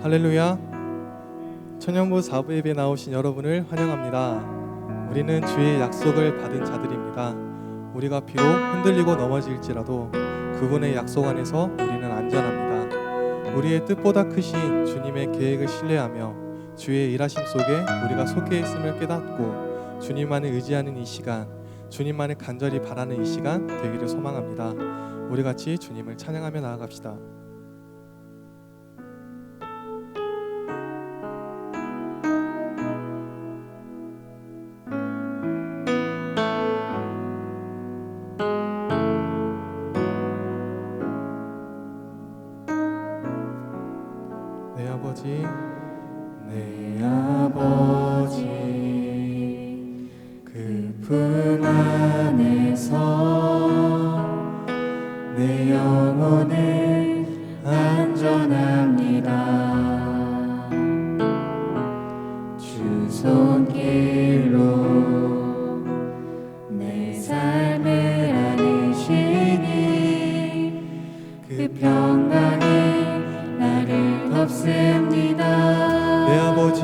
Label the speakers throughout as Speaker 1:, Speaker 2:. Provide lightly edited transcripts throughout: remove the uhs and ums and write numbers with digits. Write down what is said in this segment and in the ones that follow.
Speaker 1: 할렐루야. 천연부 4부 예배에 나오신 여러분을 환영합니다. 우리는 주의 약속을 받은 자들입니다. 우리가 비록 흔들리고 넘어질지라도 그분의 약속 안에서 우리는 안전합니다. 우리의 뜻보다 크신 주님의 계획을 신뢰하며 주의 일하심 속에 우리가 속해 있음을 깨닫고 주님만을 의지하는 이 시간, 주님만을 간절히 바라는 이 시간 되기를 소망합니다. 우리 같이 주님을 찬양하며 나아갑시다.
Speaker 2: 내 아버지 그 품 안에서 내 영혼은 안전합니다. 주 손길로 내 삶을 안으시니 그 평강이 나를 덮습니다.
Speaker 1: 내 아버지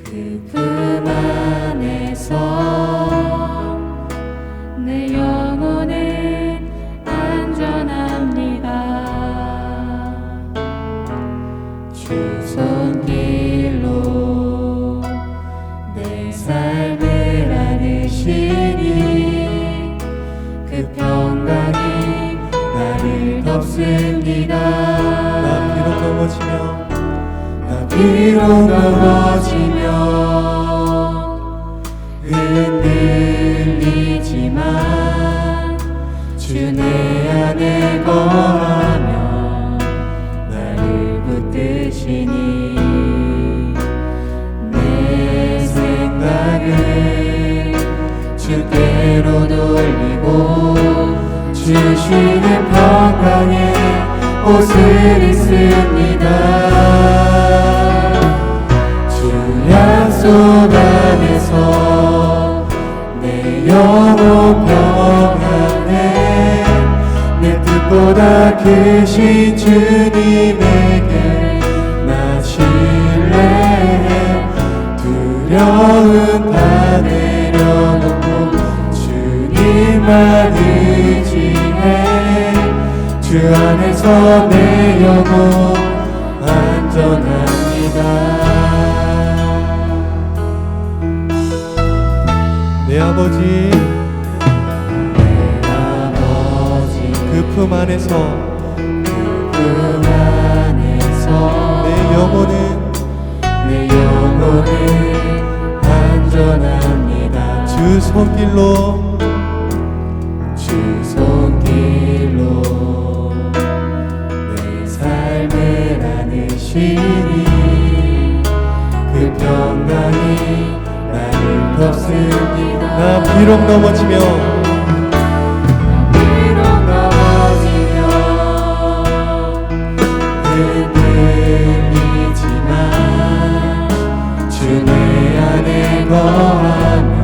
Speaker 2: 그 품 안에서 내 영혼은 안전합니다. 주 손길로 내 삶을 안으시니 그 평강이 나를 덮습니다.
Speaker 1: 나 비록 넘어지며
Speaker 2: 흔들리지만 주 내 안에 거하며 나를 붙드시니 내 생각을 주께로 돌리고 주시는 평강에 옷을 입습니다. 주 약속 안에서 내 영혼 평안해 내 뜻보다 크신 주님에게 나 신뢰해 두려움 다 내려놓고 주님만 의지해 주 안에서 내 영혼 안전합니다.
Speaker 1: 내 아버지 그 품 안에서 내 영혼은
Speaker 2: 안전합니다.
Speaker 1: 주 손길로
Speaker 2: 내 삶을 안으시니 그 평강이 나를 덮습니다.
Speaker 1: 나 비록 넘어지며
Speaker 2: 흔들리지만 주 내 안에 거하며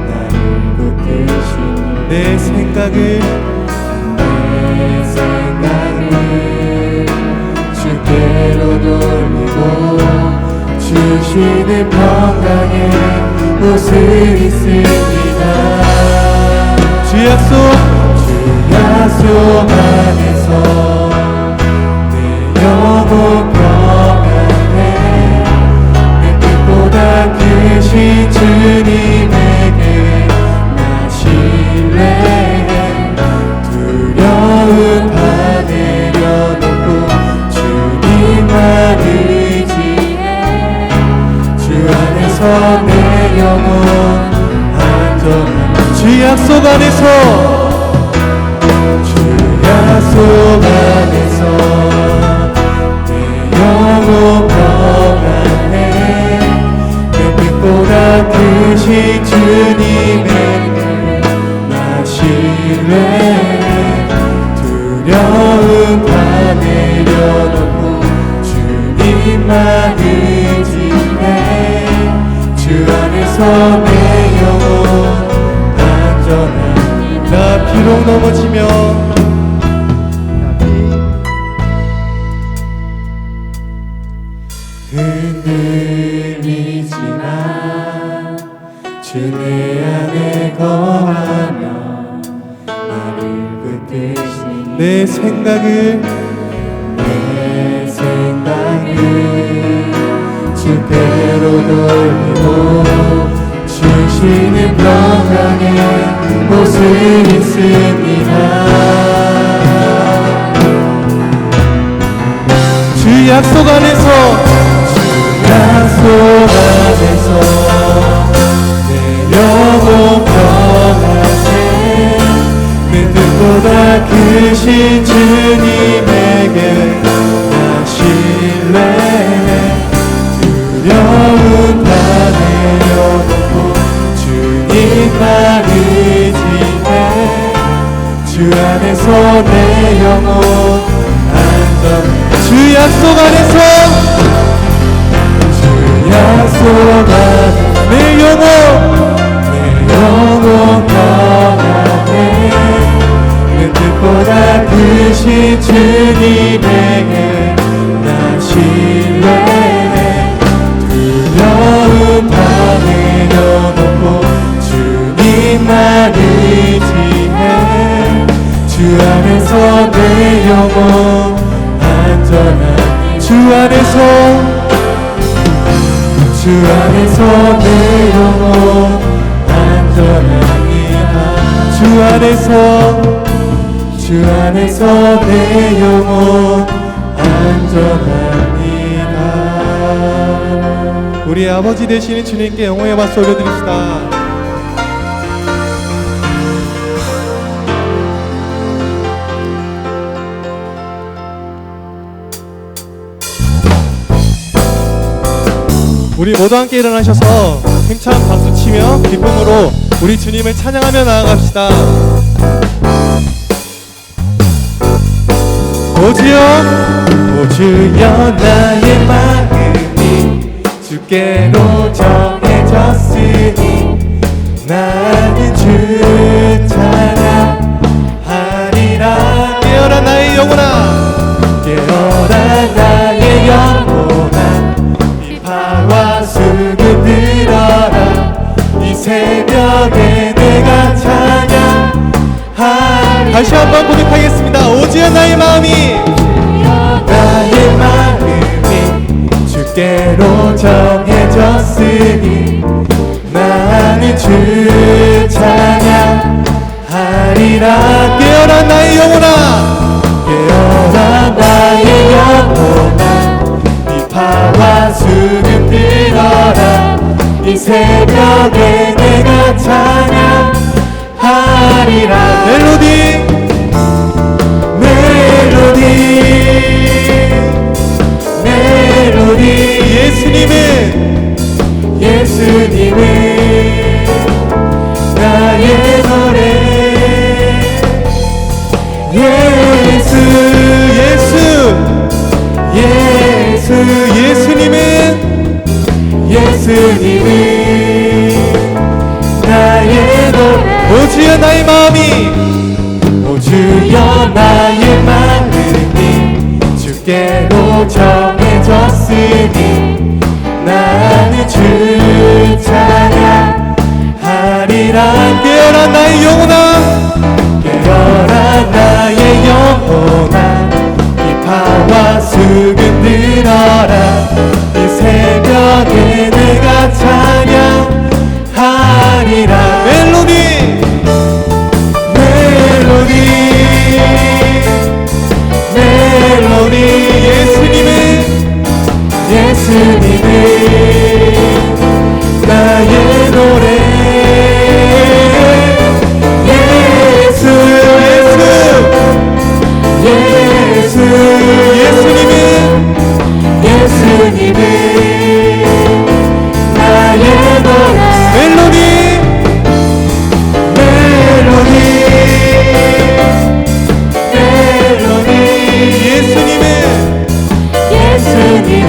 Speaker 2: 나를 붙드시니
Speaker 1: 내 생각을
Speaker 2: 주께로 돌리고 주시는 평강에 옷을 입습니다.
Speaker 1: 주 약속
Speaker 2: 안에서 내 영혼 평안해 내 뜻보다 크신 주님에게 나 신뢰해 두려움 다 내려놓고 주님만 의지해 주 안에서 내 영혼 안전합니다.
Speaker 1: 주 약속 안에서
Speaker 2: 내 영혼 평안해 내 뜻보다 크신 주님에게 나 신뢰해 두려움 다 내려놓고 주님만 의지해 주 안에서 내 영혼 안전합니다.
Speaker 1: 나 비록 뚝 넘어지며
Speaker 2: 흔들리지만 주 내 안에 거하며 나를 붙드신
Speaker 1: 내 생각을
Speaker 2: 내 생각을 주께로 돌리고 주시는 평강의 곳을 있습니다.
Speaker 1: 주 약속 안에서
Speaker 2: 약속 안에서 내 영혼 평안해 내 뜻보다 크신 주님에게 나 신뢰해 두려운 다 내려놓고 주님만 의지해 주 안에서 내 영혼 안전해
Speaker 1: 주 약속 안에서
Speaker 2: 약속 안에
Speaker 1: 내 영혼
Speaker 2: 평안해 내 뜻보다 크신 주님에게 나 신뢰해 두려움 다 내려놓고 주님만 의지해 주 안에서 내 영혼 안전한 주 안에서 내 영혼 안전합니다. 주 안에서 내 영혼 안전합니다.
Speaker 1: 우리 아버지 되시는 주님께 영광의 박수 올려드립시다. 우리 모두 함께 일어나셔서 힘찬 박수치며 기쁨으로 우리 주님을 찬양하며 나아갑시다. 오 주여
Speaker 2: 오 주여 나의 마음이 주께로 정해졌으니 나는 주 찬양하리라.
Speaker 1: 깨어라 나의 영혼아
Speaker 2: 깨어라 나의 영혼아 비파와 수금 들어라 이 새벽에 내가 찬양하리라.
Speaker 1: 다시 한번 고백하겠습니다. 오 주여 나의 마음이
Speaker 2: 나의 마음이 주께로 정해졌으니 나는 주 찬양하리라.
Speaker 1: 깨어라 나의 영혼아
Speaker 2: 깨어라 나의 영혼아 비파와 수금 들어라 이 새벽에 내가 찬양하리라.
Speaker 1: 멜로디
Speaker 2: 예수님은 나의 노래. 예수님은 나의 노래.
Speaker 1: 오 주여 나의 마음이
Speaker 2: 오 주여 나의 마음이 주께로 정해졌으니 나는 주 찬양하리라.
Speaker 1: 깨어라 나의 영혼아
Speaker 2: 깨어라 나의 영혼아 비파와 수금 들어라 이 새벽에 내가 찬양하리라. 멜로디 예수님은 나의 노래. 예수님은 나의 노래. 멜로디 예수님은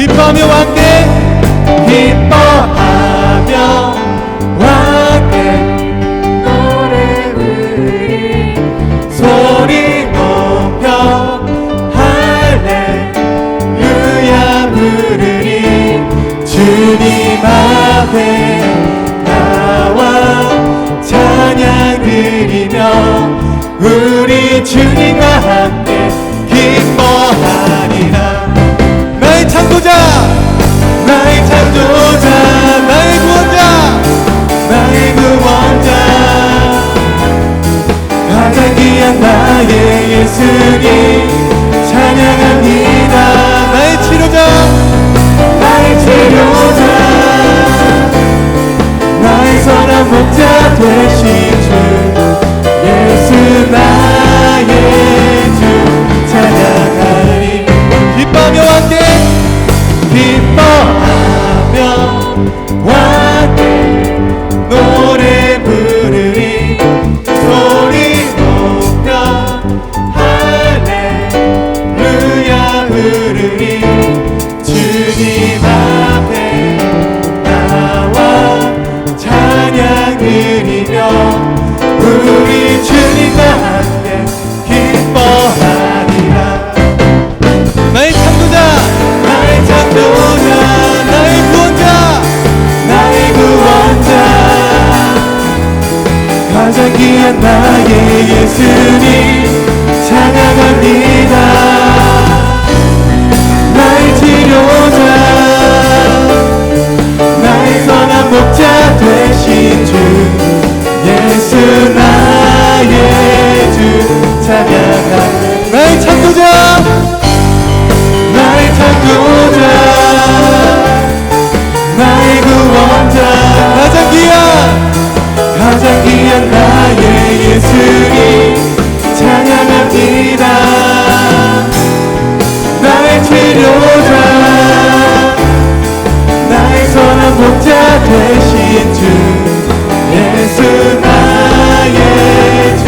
Speaker 1: 기뻐하며 함께
Speaker 2: 기뻐하며 함께 노래 부르리 소리 높여 할렐루야 부르리 주님 앞에 나와 찬양 드리며 우리 주님과 함께 기뻐하리라.
Speaker 1: 나의 창조자
Speaker 2: 나의 창조자
Speaker 1: 나의 구원자
Speaker 2: 나의 구원자 가장 귀한 나의 예수님 찬양합니다.
Speaker 1: 나의 치료자
Speaker 2: 나의 치료자 나의 선한 목자 되신 주 예수 나의 주 찬양하리.
Speaker 1: 기뻐하며 함께
Speaker 2: 기뻐하며 함께 노래 부르리 소리 높여 할렐루야 부르리 주님 앞에 나와 찬양 드리며 우리 주님과 함께 기뻐하리라.
Speaker 1: 나의 창조자
Speaker 2: 나의 창조자
Speaker 1: 나의 구원자
Speaker 2: 나의 구원자 가장 귀한 나의 예수님 찬양합니다. 나의 치료자 나의 선한 목자 되신 주 예수 나의 주 찬양합니다.
Speaker 1: 나의 창조자
Speaker 2: 나의 창조자 나의 구원자 가장 귀한 나의 예수님 찬양합니다. 나의 치료자 나의 선한 목자 되신 주 예수 나의 주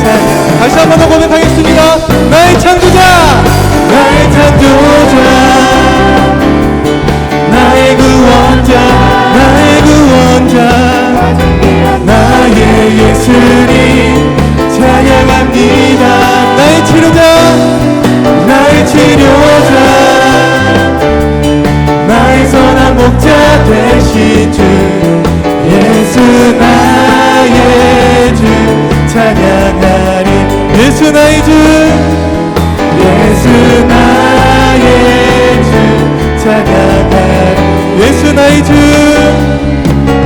Speaker 2: 찬양.
Speaker 1: 다시 한 번 더 고백하겠습니다. 나의 창조자
Speaker 2: 나의 창조자 나의 구원자 나의 예수님 찬양합니다.
Speaker 1: 나의 치료자
Speaker 2: 나의 치료자 나의 선한 목자 되신 주 예수 나의 주 찬양하리.
Speaker 1: 예수 나의 주
Speaker 2: 예수 나의 주 찬양하리.
Speaker 1: 예수 나의 주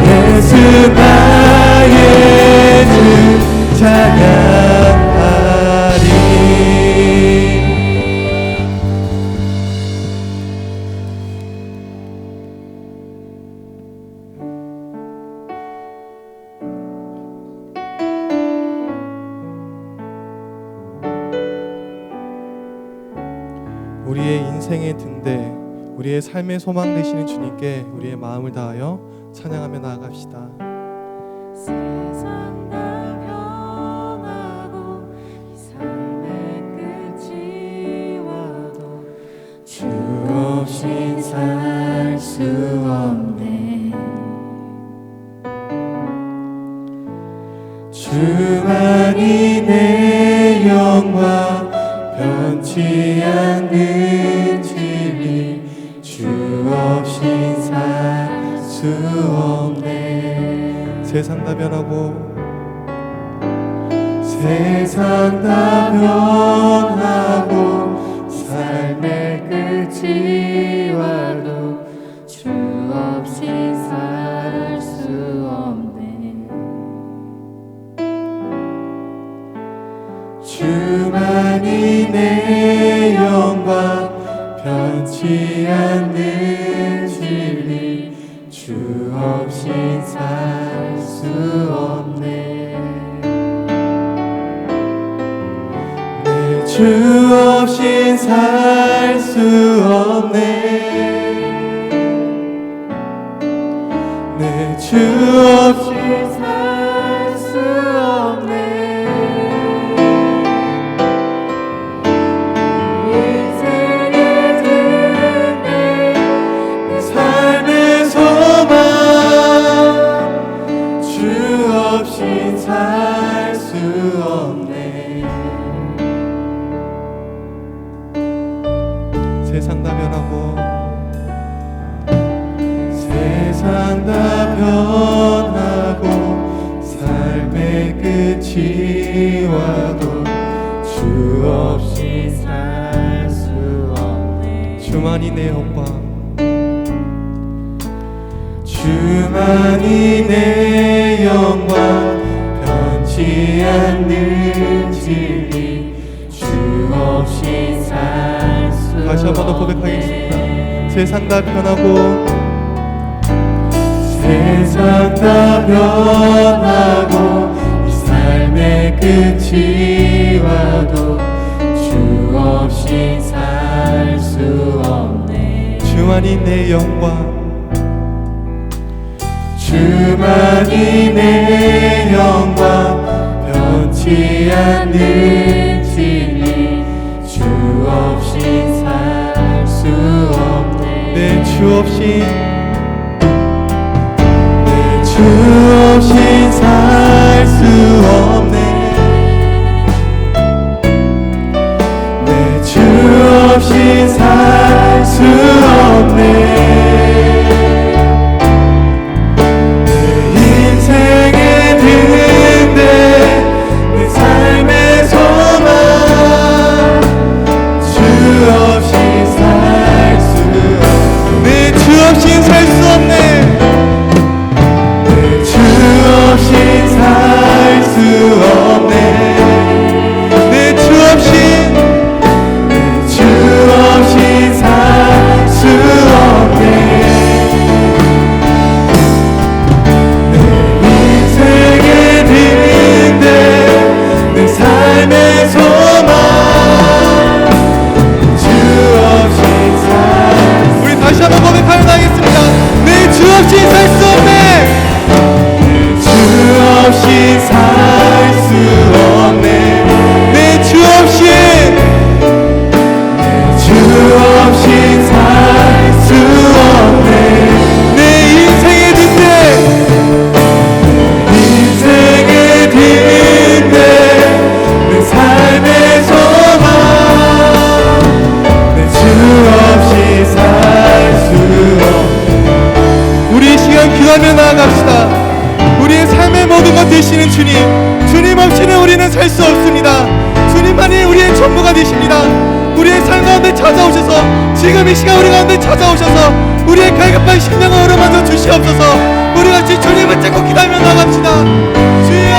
Speaker 2: 예수 나의 주 찬양하리.
Speaker 1: 우리의 인생의 등대 우리의 삶의 소망 되시는 주님께 우리의 마음을 다하여 찬양하며 나아갑시다.
Speaker 3: 세상 다 변하고 이 삶의 끝이 와도
Speaker 2: 주 없인 살 수 없네. 주만이 내 영광 변치 않는 진리 주 없인 살 수 없네.
Speaker 1: 세상 다 변하고
Speaker 2: 세상 다 변하고 삶의 끝이 와도 주 없이 살 수 없네. 주만이 내 영광 변치 않는 진리 주 없이 살 수 없네. 주 없인 살 수 없네. 내 주 없이 살 수 없네. 인생의 등대
Speaker 1: 세상 다 변하고
Speaker 2: 세상 다 변하고 삶의 끝이 와도 주 없이 살 수 없네.
Speaker 1: 주만이 내 영광
Speaker 2: 주만이 내 영광 변치 않는 진리 주 없이 살 수 없네.
Speaker 1: 다시 한 번 더 고백하겠습니다. 세상 다 변하고
Speaker 2: 세상 다 변하고 이 삶의 끝이 와도 주 없이 살 수 없네.
Speaker 1: 주만이 내 영광
Speaker 2: 주만이 내 영광 변치 않는 진리 주 없이 살 수 없네.
Speaker 1: 내 주 없이
Speaker 2: 주 없이 살 수 없네. 내 주 없이 살 수 없네. 내 인생의 등대 내 삶의 소망 주 없이 살 수 없네.
Speaker 1: 내 주 없이 살 수 없네.
Speaker 2: 주 없이 살 수 없네.
Speaker 1: 내 주 없이
Speaker 2: 살 수 없네. 내 인생의 등대 내 삶의 소망 주 없이 살
Speaker 1: 우리 다시 한번 고백하며 나가겠습니다. 내 주 없이 살 수 없네.
Speaker 2: 주 없이 살 수 없네.
Speaker 1: 내 주 없이
Speaker 2: 주 없이 살 수 없네.
Speaker 1: 내 인생의 등대
Speaker 2: 인생의 등대 내 삶의 소망 내 주 없이 살 수 없네.
Speaker 1: 우리 이 시간 기도하며 나아갑시다. 우리의 삶의 모든 것 되시는 주님, 주님 없이는 우리는 살 수 없습니다. 주님만이 우리의 전부가 되십니다. 우리의 삶 가운데 찾아오셔서 지금 이 시간 우리 가운데 찾아오셔서 우리의 갈급한 심령을 어루만져 주시옵소서. 우리 같이 주님을 찾고 기도하며 나갑시다. 주여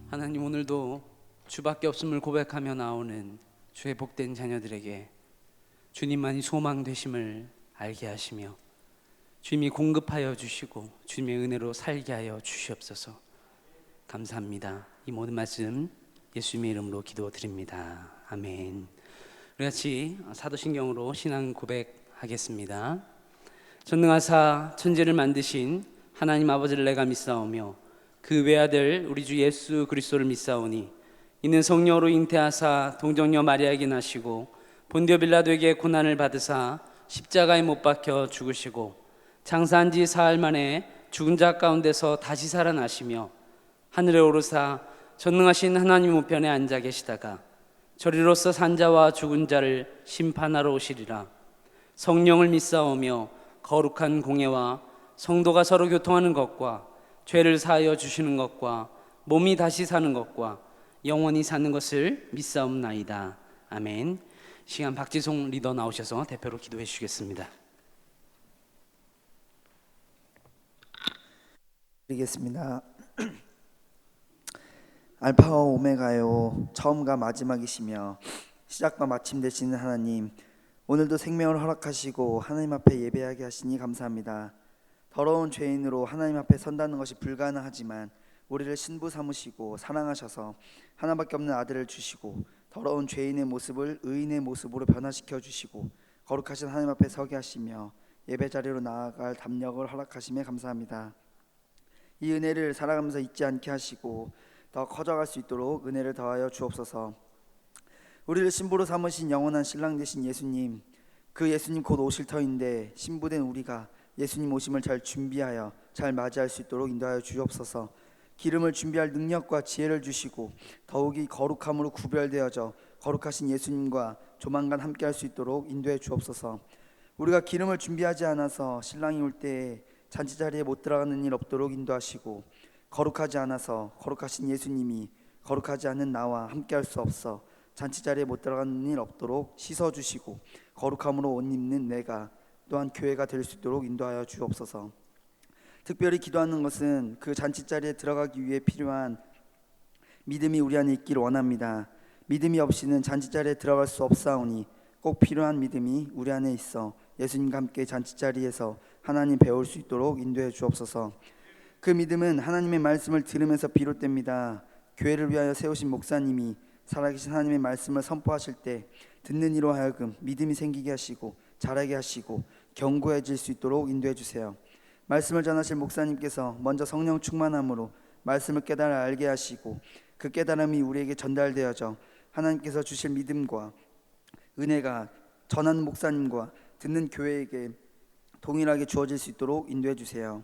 Speaker 4: 하나님, 오늘도 주밖에 없음을 고백하며 나오는 주의 복된 자녀들에게 주님만이 소망 되심을 알게 하시며 주님이 공급하여 주시고 주님의 은혜로 살게 하여 주시옵소서. 감사합니다. 이 모든 말씀 예수님의 이름으로 기도드립니다. 아멘. 우리 같이 사도신경으로 신앙 고백하겠습니다. 전능하사 천지를 만드신 하나님 아버지를 내가 믿사오며 그 외아들 우리 주 예수 그리스도를 믿사오니 이는 성령으로 잉태하사 동정녀 마리아에게 나시고 본디오 빌라도에게 고난을 받으사 십자가에 못 박혀 죽으시고 장사한 지 사흘 만에 죽은 자 가운데서 다시 살아나시며 하늘에 오르사 전능하신 하나님 우편에 앉아 계시다가 저리로서 산자와 죽은 자를 심판하러 오시리라. 성령을 믿사오며 거룩한 공예와 성도가 서로 교통하는 것과 죄를 사하여 주시는 것과 몸이 다시 사는 것과 영원히 사는 것을 믿사옵나이다. 아멘. 시간 박지송 리더 나오셔서 대표로 기도해 주시겠습니다.
Speaker 5: 드리겠습니다. 알파와 오메가요, 처음과 마지막이시며 시작과 마침 되시는 하나님, 오늘도 생명을 허락하시고 하나님 앞에 예배하게 하시니 감사합니다. 더러운 죄인으로 하나님 앞에 선다는 것이 불가능하지만 우리를 신부 삼으시고 사랑하셔서 하나밖에 없는 아들을 주시고 더러운 죄인의 모습을 의인의 모습으로 변화시켜 주시고 거룩하신 하나님 앞에 서게 하시며 예배 자리로 나아갈 담력을 허락하심에 감사합니다. 이 은혜를 살아가면서 잊지 않게 하시고 더 커져갈 수 있도록 은혜를 더하여 주옵소서. 우리를 신부로 삼으신 영원한 신랑 되신 예수님, 그 예수님 곧 오실 터인데 신부된 우리가 예수님 오심을 잘 준비하여 잘 맞이할 수 있도록 인도하여 주옵소서. 기름을 준비할 능력과 지혜를 주시고 더욱이 거룩함으로 구별되어져 거룩하신 예수님과 조만간 함께할 수 있도록 인도해 주옵소서. 우리가 기름을 준비하지 않아서 신랑이 올 때에 잔치자리에 못 들어가는 일 없도록 인도하시고, 거룩하지 않아서 거룩하신 예수님이 거룩하지 않은 나와 함께할 수 없어 잔치자리에 못 들어가는 일 없도록 씻어주시고 거룩함으로 옷 입는 내가 또한 교회가 될 수 있도록 인도하여 주옵소서. 특별히 기도하는 것은 그 잔치자리에 들어가기 위해 필요한 믿음이 우리 안에 있기를 원합니다. 믿음이 없이는 잔치자리에 들어갈 수 없사오니 꼭 필요한 믿음이 우리 안에 있어 예수님과 함께 잔치자리에서 하나님 배울 수 있도록 인도해 주옵소서. 그 믿음은 하나님의 말씀을 들으면서 비롯됩니다. 교회를 위하여 세우신 목사님이 살아계신 하나님의 말씀을 선포하실 때 듣는 이로 하여금 믿음이 생기게 하시고 자라게 하시고 견고해질 수 있도록 인도해 주세요. 말씀을 전하실 목사님께서 먼저 성령 충만함으로 말씀을 깨달아 알게 하시고 그 깨달음이 우리에게 전달되어져 하나님께서 주실 믿음과 은혜가 전하는 목사님과 듣는 교회에게 동일하게 주어질 수 있도록 인도해 주세요.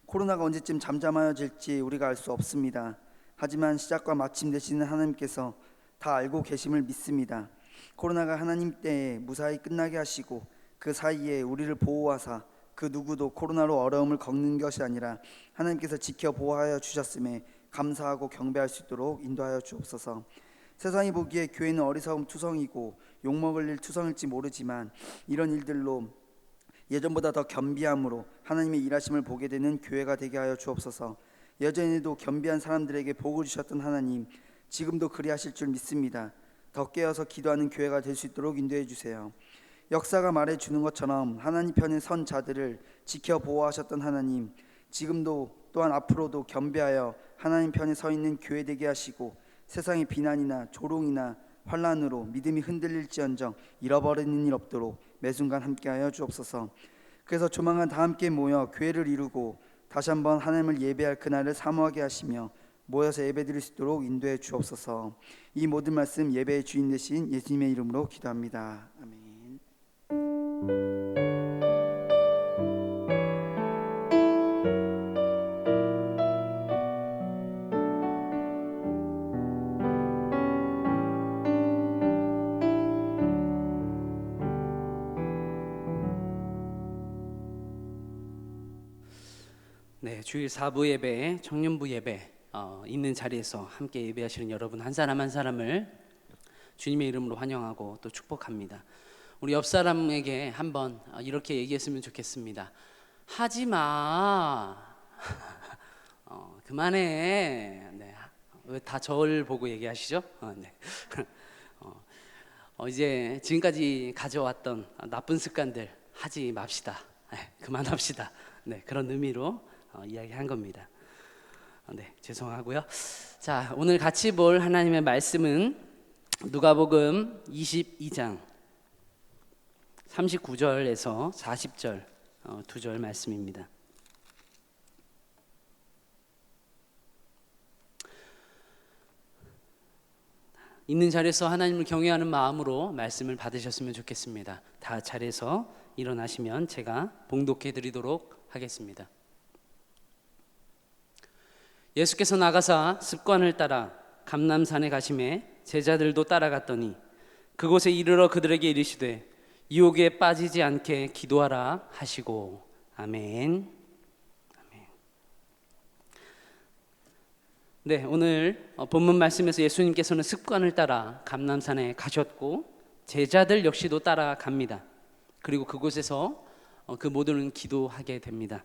Speaker 5: 코로나가 언제쯤 잠잠해질지 우리가 알 수 없습니다. 하지만 시작과 마침 되시는 하나님께서 다 알고 계심을 믿습니다. 코로나가 하나님 때에 무사히 끝나게 하시고 그 사이에 우리를 보호하사 그 누구도 코로나로 어려움을 겪는 것이 아니라 하나님께서 지켜 보호하여 주셨음에 감사하고 경배할 수 있도록 인도하여 주옵소서. 세상이 보기에 교회는 어리석음 투성이고 욕먹을 일 투성일지 모르지만 이런 일들로 예전보다 더 겸비함으로 하나님의 일하심을 보게 되는 교회가 되게 하여 주옵소서. 예전에도 겸비한 사람들에게 복을 주셨던 하나님, 지금도 그리하실 줄 믿습니다. 더 깨어서 기도하는 교회가 될 수 있도록 인도해 주세요. 역사가 말해주는 것처럼 하나님 편에 선 자들을 지켜 보호하셨던 하나님, 지금도 또한 앞으로도 겸비하여 하나님 편에 서 있는 교회 되게 하시고 세상의 비난이나 조롱이나 환난으로 믿음이 흔들릴지언정 잃어버리는 일 없도록 매순간 함께하여 주옵소서. 그래서 조만간 다 함께 모여 교회를 이루고 다시 한번 하나님을 예배할 그날을 사모하게 하시며 모여서 예배드릴 수 있도록 인도해 주옵소서. 이 모든 말씀 예배의 주인 되신 예수님의 이름으로 기도합니다. 아멘.
Speaker 4: 네, 주일 4부 예배, 청년부 예배 있는 자리에서 함께 예배하시는 여러분 한 사람 한 사람을 주님의 이름으로 환영하고 또 축복합니다. 우리 옆 사람에게 한번 이렇게 얘기했으면 좋겠습니다. 하지마. 그만해. 네. 왜 다 저를 보고 얘기하시죠? 네. 이제 지금까지 가져왔던 나쁜 습관들 하지 맙시다. 네, 그만합시다. 네, 그런 의미로 이야기한 겁니다. 네, 죄송하고요. 자, 오늘 같이 볼 하나님의 말씀은 누가복음 22장 39절에서 40절 두 절 말씀입니다. 있는 자리에서 하나님을 경외하는 마음으로 말씀을 받으셨으면 좋겠습니다. 다 자리에서 일어나시면 제가 봉독해 드리도록 하겠습니다. 예수께서 나가사 습관을 따라 감람산에 가심에 제자들도 따라갔더니 그곳에 이르러 그들에게 이르시되 유혹에 빠지지 않게 기도하라 하시고. 아멘. 아멘. 네, 오늘 본문 말씀에서 예수님께서는 습관을 따라 감람산에 가셨고 제자들 역시도 따라갑니다. 그리고 그곳에서 그 모두는 기도하게 됩니다.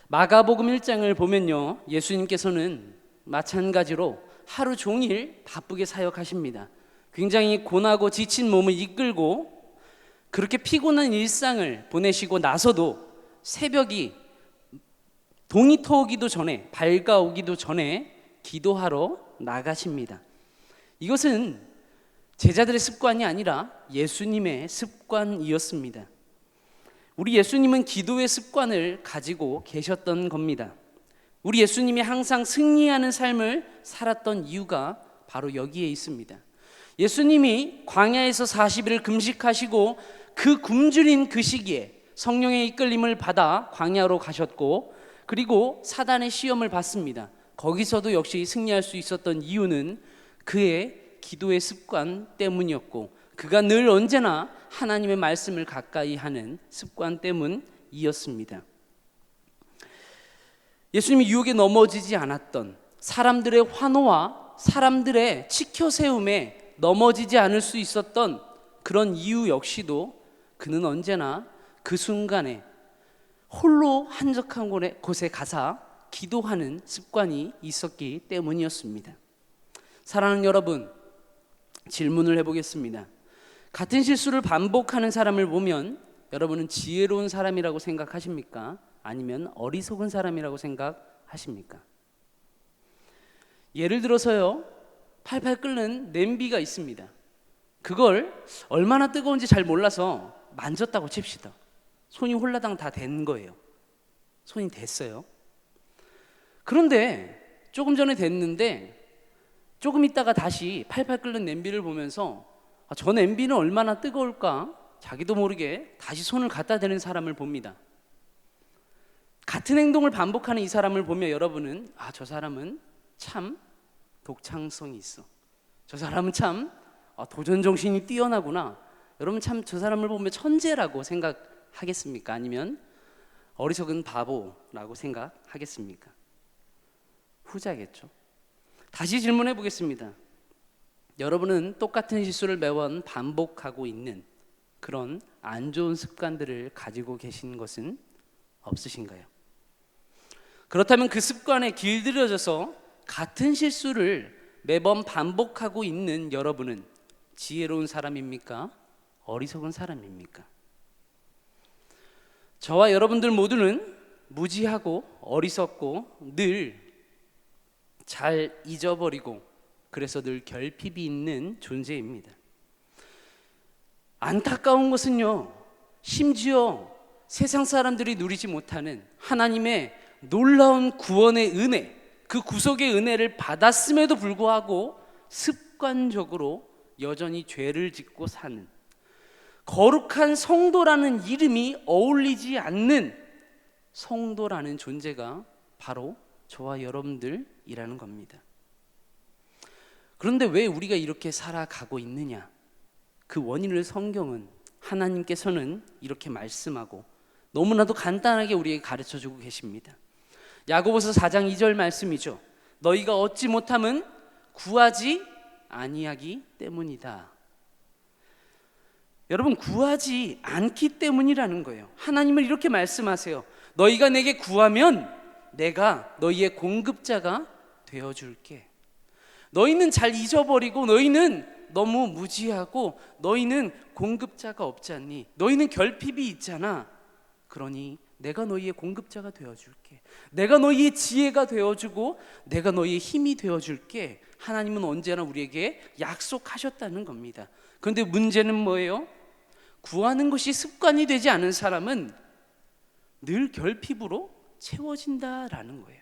Speaker 4: 마가복음 1장을 보면요, 예수님께서는 마찬가지로 하루 종일 바쁘게 사역하십니다. 굉장히 고나고 지친 몸을 이끌고 그렇게 피곤한 일상을 보내시고 나서도 새벽이 동이 터오기도 전에, 밝아오기도 전에 기도하러 나가십니다. 이것은 제자들의 습관이 아니라 예수님의 습관이었습니다. 우리 예수님은 기도의 습관을 가지고 계셨던 겁니다. 우리 예수님이 항상 승리하는 삶을 살았던 이유가 바로 여기에 있습니다. 예수님이 광야에서 40일을 금식하시고 그 굶주린 그 시기에 성령의 이끌림을 받아 광야로 가셨고 그리고 사단의 시험을 받습니다. 거기서도 역시 승리할 수 있었던 이유는 그의 기도의 습관 때문이었고 그가 늘 언제나 하나님의 말씀을 가까이 하는 습관 때문이었습니다. 예수님이 유혹에 넘어지지 않았던, 사람들의 환호와 사람들의 치켜세움에 넘어지지 않을 수 있었던 그런 이유 역시도 그는 언제나 그 순간에 홀로 한적한 곳에 가서 기도하는 습관이 있었기 때문이었습니다. 사랑하는 여러분, 질문을 해보겠습니다. 같은 실수를 반복하는 사람을 보면 여러분은 지혜로운 사람이라고 생각하십니까? 아니면 어리석은 사람이라고 생각하십니까? 예를 들어서요, 팔팔 끓는 냄비가 있습니다. 그걸 얼마나 뜨거운지 잘 몰라서 만졌다고 칩시다. 손이 홀라당 다 된 거예요. 손이 됐어요. 그런데 조금 전에 됐는데 조금 있다가 다시 팔팔 끓는 냄비를 보면서 저 냄비는 얼마나 뜨거울까? 자기도 모르게 다시 손을 갖다 대는 사람을 봅니다. 같은 행동을 반복하는 이 사람을 보며 여러분은 저 사람은 참 독창성이 있어. 저 사람은 참 도전정신이 뛰어나구나. 여러분 참 저 사람을 보면 천재라고 생각하겠습니까? 아니면 어리석은 바보라고 생각하겠습니까? 후자겠죠. 다시 질문해 보겠습니다. 여러분은 똑같은 실수를 매번 반복하고 있는 그런 안 좋은 습관들을 가지고 계신 것은 없으신가요? 그렇다면 그 습관에 길들여져서 같은 실수를 매번 반복하고 있는 여러분은 지혜로운 사람입니까? 어리석은 사람입니까? 저와 여러분들 모두는 무지하고 어리석고 늘 잘 잊어버리고 그래서 늘 결핍이 있는 존재입니다. 안타까운 것은요, 심지어 세상 사람들이 누리지 못하는 하나님의 놀라운 구원의 은혜, 그 구속의 은혜를 받았음에도 불구하고 습관적으로 여전히 죄를 짓고 사는, 거룩한 성도라는 이름이 어울리지 않는 성도라는 존재가 바로 저와 여러분들이라는 겁니다. 그런데 왜 우리가 이렇게 살아가고 있느냐? 그 원인을 성경은, 하나님께서는 이렇게 말씀하고 너무나도 간단하게 우리에게 가르쳐주고 계십니다. 야고보서 4장 2절 말씀이죠. 너희가 얻지 못함은 구하지 아니하기 때문이다. 여러분, 구하지 않기 때문이라는 거예요. 하나님은 이렇게 말씀하세요. 너희가 내게 구하면 내가 너희의 공급자가 되어줄게. 너희는 잘 잊어버리고 너희는 너무 무지하고 너희는 공급자가 없지 않니? 너희는 결핍이 있잖아. 그러니 내가 너희의 공급자가 되어줄게. 내가 너희의 지혜가 되어주고 내가 너희의 힘이 되어줄게. 하나님은 언제나 우리에게 약속하셨다는 겁니다. 그런데 문제는 뭐예요? 구하는 것이 습관이 되지 않은 사람은 늘 결핍으로 채워진다라는 거예요.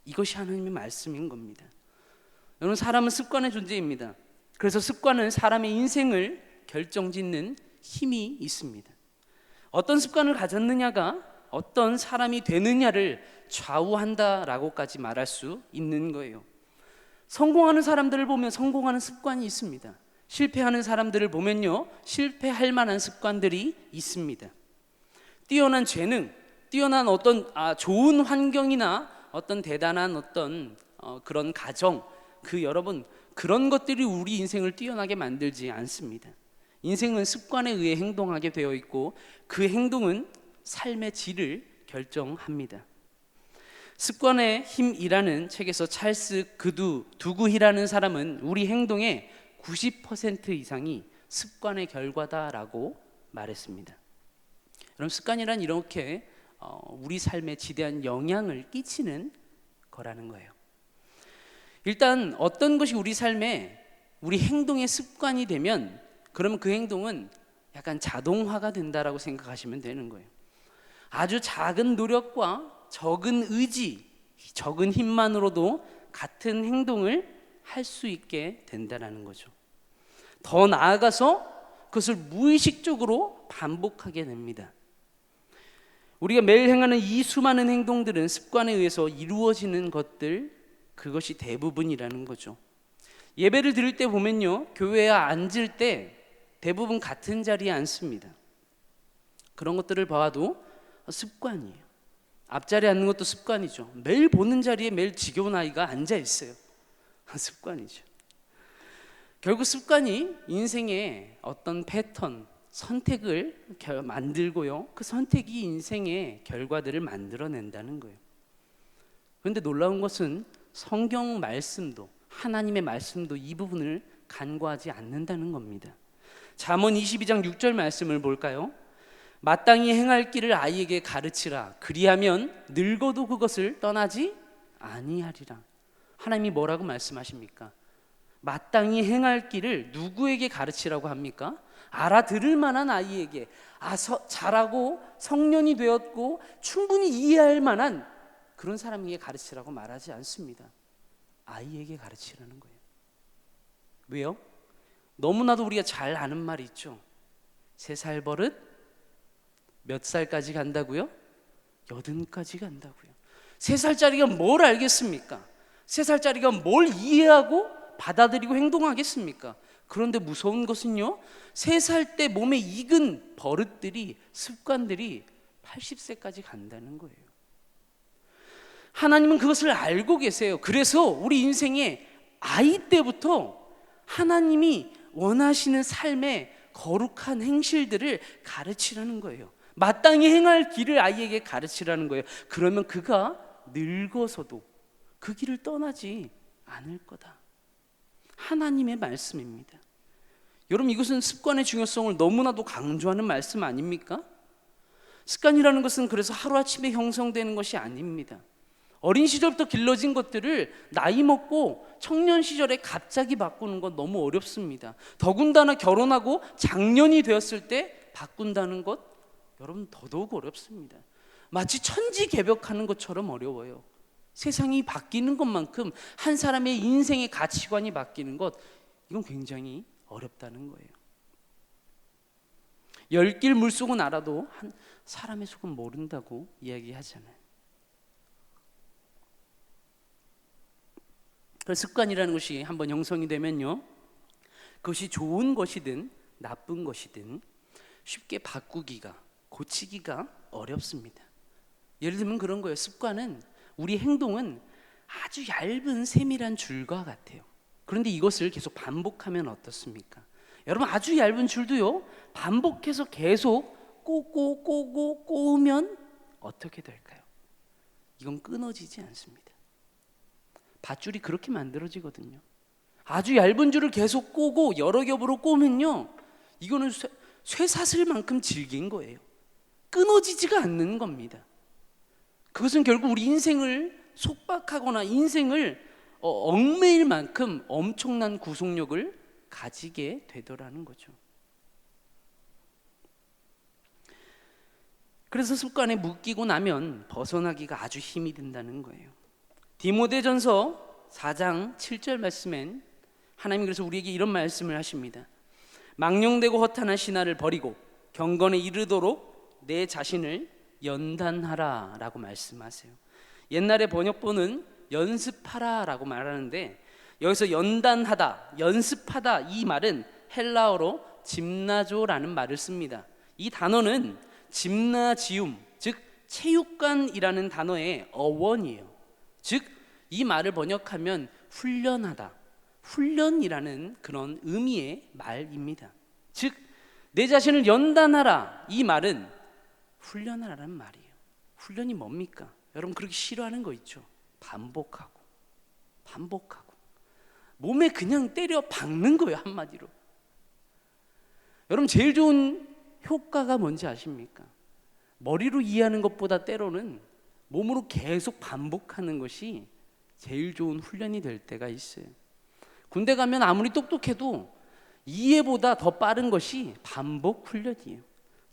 Speaker 4: 이것이 하나님의 말씀인 겁니다. 여러분, 사람은 습관의 존재입니다. 그래서 습관은 사람의 인생을 결정짓는 힘이 있습니다. 어떤 습관을 가졌느냐가 어떤 사람이 되느냐를 좌우한다라고까지 말할 수 있는 거예요. 성공하는 사람들을 보면 성공하는 습관이 있습니다. 실패하는 사람들을 보면요, 실패할 만한 습관들이 있습니다. 뛰어난 재능, 뛰어난 어떤 좋은 환경이나 어떤 대단한 어떤 그런 가정, 여러분, 그런 것들이 우리 인생을 뛰어나게 만들지 않습니다. 인생은 습관에 의해 행동하게 되어 있고 그 행동은 삶의 질을 결정합니다. 습관의 힘이라는 책에서 찰스 두구히라는 사람은 우리 행동의 90% 이상이 습관의 결과다라고 말했습니다. 여러분, 습관이란 이렇게 우리 삶에 지대한 영향을 끼치는 거라는 거예요. 일단 어떤 것이 우리 삶에 우리 행동의 습관이 되면 그러면 그 행동은 약간 자동화가 된다라고 생각하시면 되는 거예요. 아주 작은 노력과 적은 의지, 적은 힘만으로도 같은 행동을 할 수 있게 된다는 거죠. 더 나아가서 그것을 무의식적으로 반복하게 됩니다. 우리가 매일 행하는 이 수많은 행동들은 습관에 의해서 이루어지는 것들, 그것이 대부분이라는 거죠. 예배를 드릴 때 보면요, 교회에 앉을 때 대부분 같은 자리에 앉습니다. 그런 것들을 봐도 습관이에요. 앞자리에 앉는 것도 습관이죠. 매일 보는 자리에 매일 지겨운 아이가 앉아 있어요. 습관이죠. 결국 습관이 인생의 어떤 패턴, 선택을 만들고요, 그 선택이 인생의 결과들을 만들어낸다는 거예요. 그런데 놀라운 것은 성경 말씀도, 하나님의 말씀도 이 부분을 간과하지 않는다는 겁니다. 잠언 22장 6절 말씀을 볼까요? 마땅히 행할 길을 아이에게 가르치라. 그리하면 늙어도 그것을 떠나지 아니하리라. 하나님이 뭐라고 말씀하십니까? 마땅히 행할 길을 누구에게 가르치라고 합니까? 알아들을 만한 아이에게, 자라고 성년이 되었고 충분히 이해할 만한 그런 사람에게 가르치라고 말하지 않습니다. 아이에게 가르치라는 거예요. 왜요? 너무나도 우리가 잘 아는 말이 있죠. 3살 버릇 몇 살까지 간다고요? 80까지 간다고요. 3살짜리가 뭘 알겠습니까? 3살짜리가 뭘 이해하고 받아들이고 행동하겠습니까? 그런데 무서운 것은요, 3살 때 몸에 익은 버릇들이, 습관들이 80세까지 간다는 거예요. 하나님은 그것을 알고 계세요. 그래서 우리 인생의 아이 때부터 하나님이 원하시는 삶의 거룩한 행실들을 가르치라는 거예요. 마땅히 행할 길을 아이에게 가르치라는 거예요. 그러면 그가 늙어서도 그 길을 떠나지 않을 거다. 하나님의 말씀입니다. 여러분, 이것은 습관의 중요성을 너무나도 강조하는 말씀 아닙니까? 습관이라는 것은 그래서 하루아침에 형성되는 것이 아닙니다. 어린 시절부터 길러진 것들을 나이 먹고 청년 시절에 갑자기 바꾸는 건 너무 어렵습니다. 더군다나 결혼하고 장년이 되었을 때 바꾼다는 것, 여러분, 더더욱 어렵습니다. 마치 천지개벽하는 것처럼 어려워요. 세상이 바뀌는 것만큼 한 사람의 인생의 가치관이 바뀌는 것, 이건 굉장히 어렵다는 거예요. 10길 물속은 알아도 한 사람의 속은 모른다고 이야기하잖아요. 그 습관이라는 것이 한번 형성이 되면요, 그것이 좋은 것이든 나쁜 것이든 쉽게 바꾸기가, 고치기가 어렵습니다. 예를 들면 그런 거예요. 습관은, 우리 행동은 아주 얇은 세밀한 줄과 같아요. 그런데 이것을 계속 반복하면 어떻습니까? 여러분, 아주 얇은 줄도요, 반복해서 계속 꼬고 꼬으면 어떻게 될까요? 이건 끊어지지 않습니다. 밧줄이 그렇게 만들어지거든요. 아주 얇은 줄을 계속 꼬고 여러 겹으로 꼬면요, 이거는 쇠사슬만큼 질긴 거예요. 끊어지지가 않는 겁니다. 그것은 결국 우리 인생을 속박하거나 인생을 얽매일 만큼 엄청난 구속력을 가지게 되더라는 거죠. 그래서 습관에 묶이고 나면 벗어나기가 아주 힘이 든다는 거예요. 디모데전서 4장 7절 말씀엔 하나님이 그래서 우리에게 이런 말씀을 하십니다. 망령되고 허탄한 신화를 버리고 경건에 이르도록 내 자신을 연단하라 라고 말씀하세요. 옛날에 번역본은 연습하라 라고 말하는데, 여기서 연단하다, 연습하다 이 말은 헬라어로 짐나조라는 말을 씁니다. 이 단어는 짐나지움, 즉 체육관이라는 단어의 어원이에요. 즉 이 말을 번역하면 훈련하다, 훈련이라는 그런 의미의 말입니다. 즉 내 자신을 연단하라, 이 말은 훈련하라는 말이에요. 훈련이 뭡니까? 여러분 그렇게 싫어하는 거 있죠? 반복하고 몸에 그냥 때려 박는 거예요, 한마디로. 여러분 제일 좋은 효과가 뭔지 아십니까? 머리로 이해하는 것보다 때로는 몸으로 계속 반복하는 것이 제일 좋은 훈련이 될 때가 있어요. 군대 가면 아무리 똑똑해도 이해보다 더 빠른 것이 반복 훈련이에요.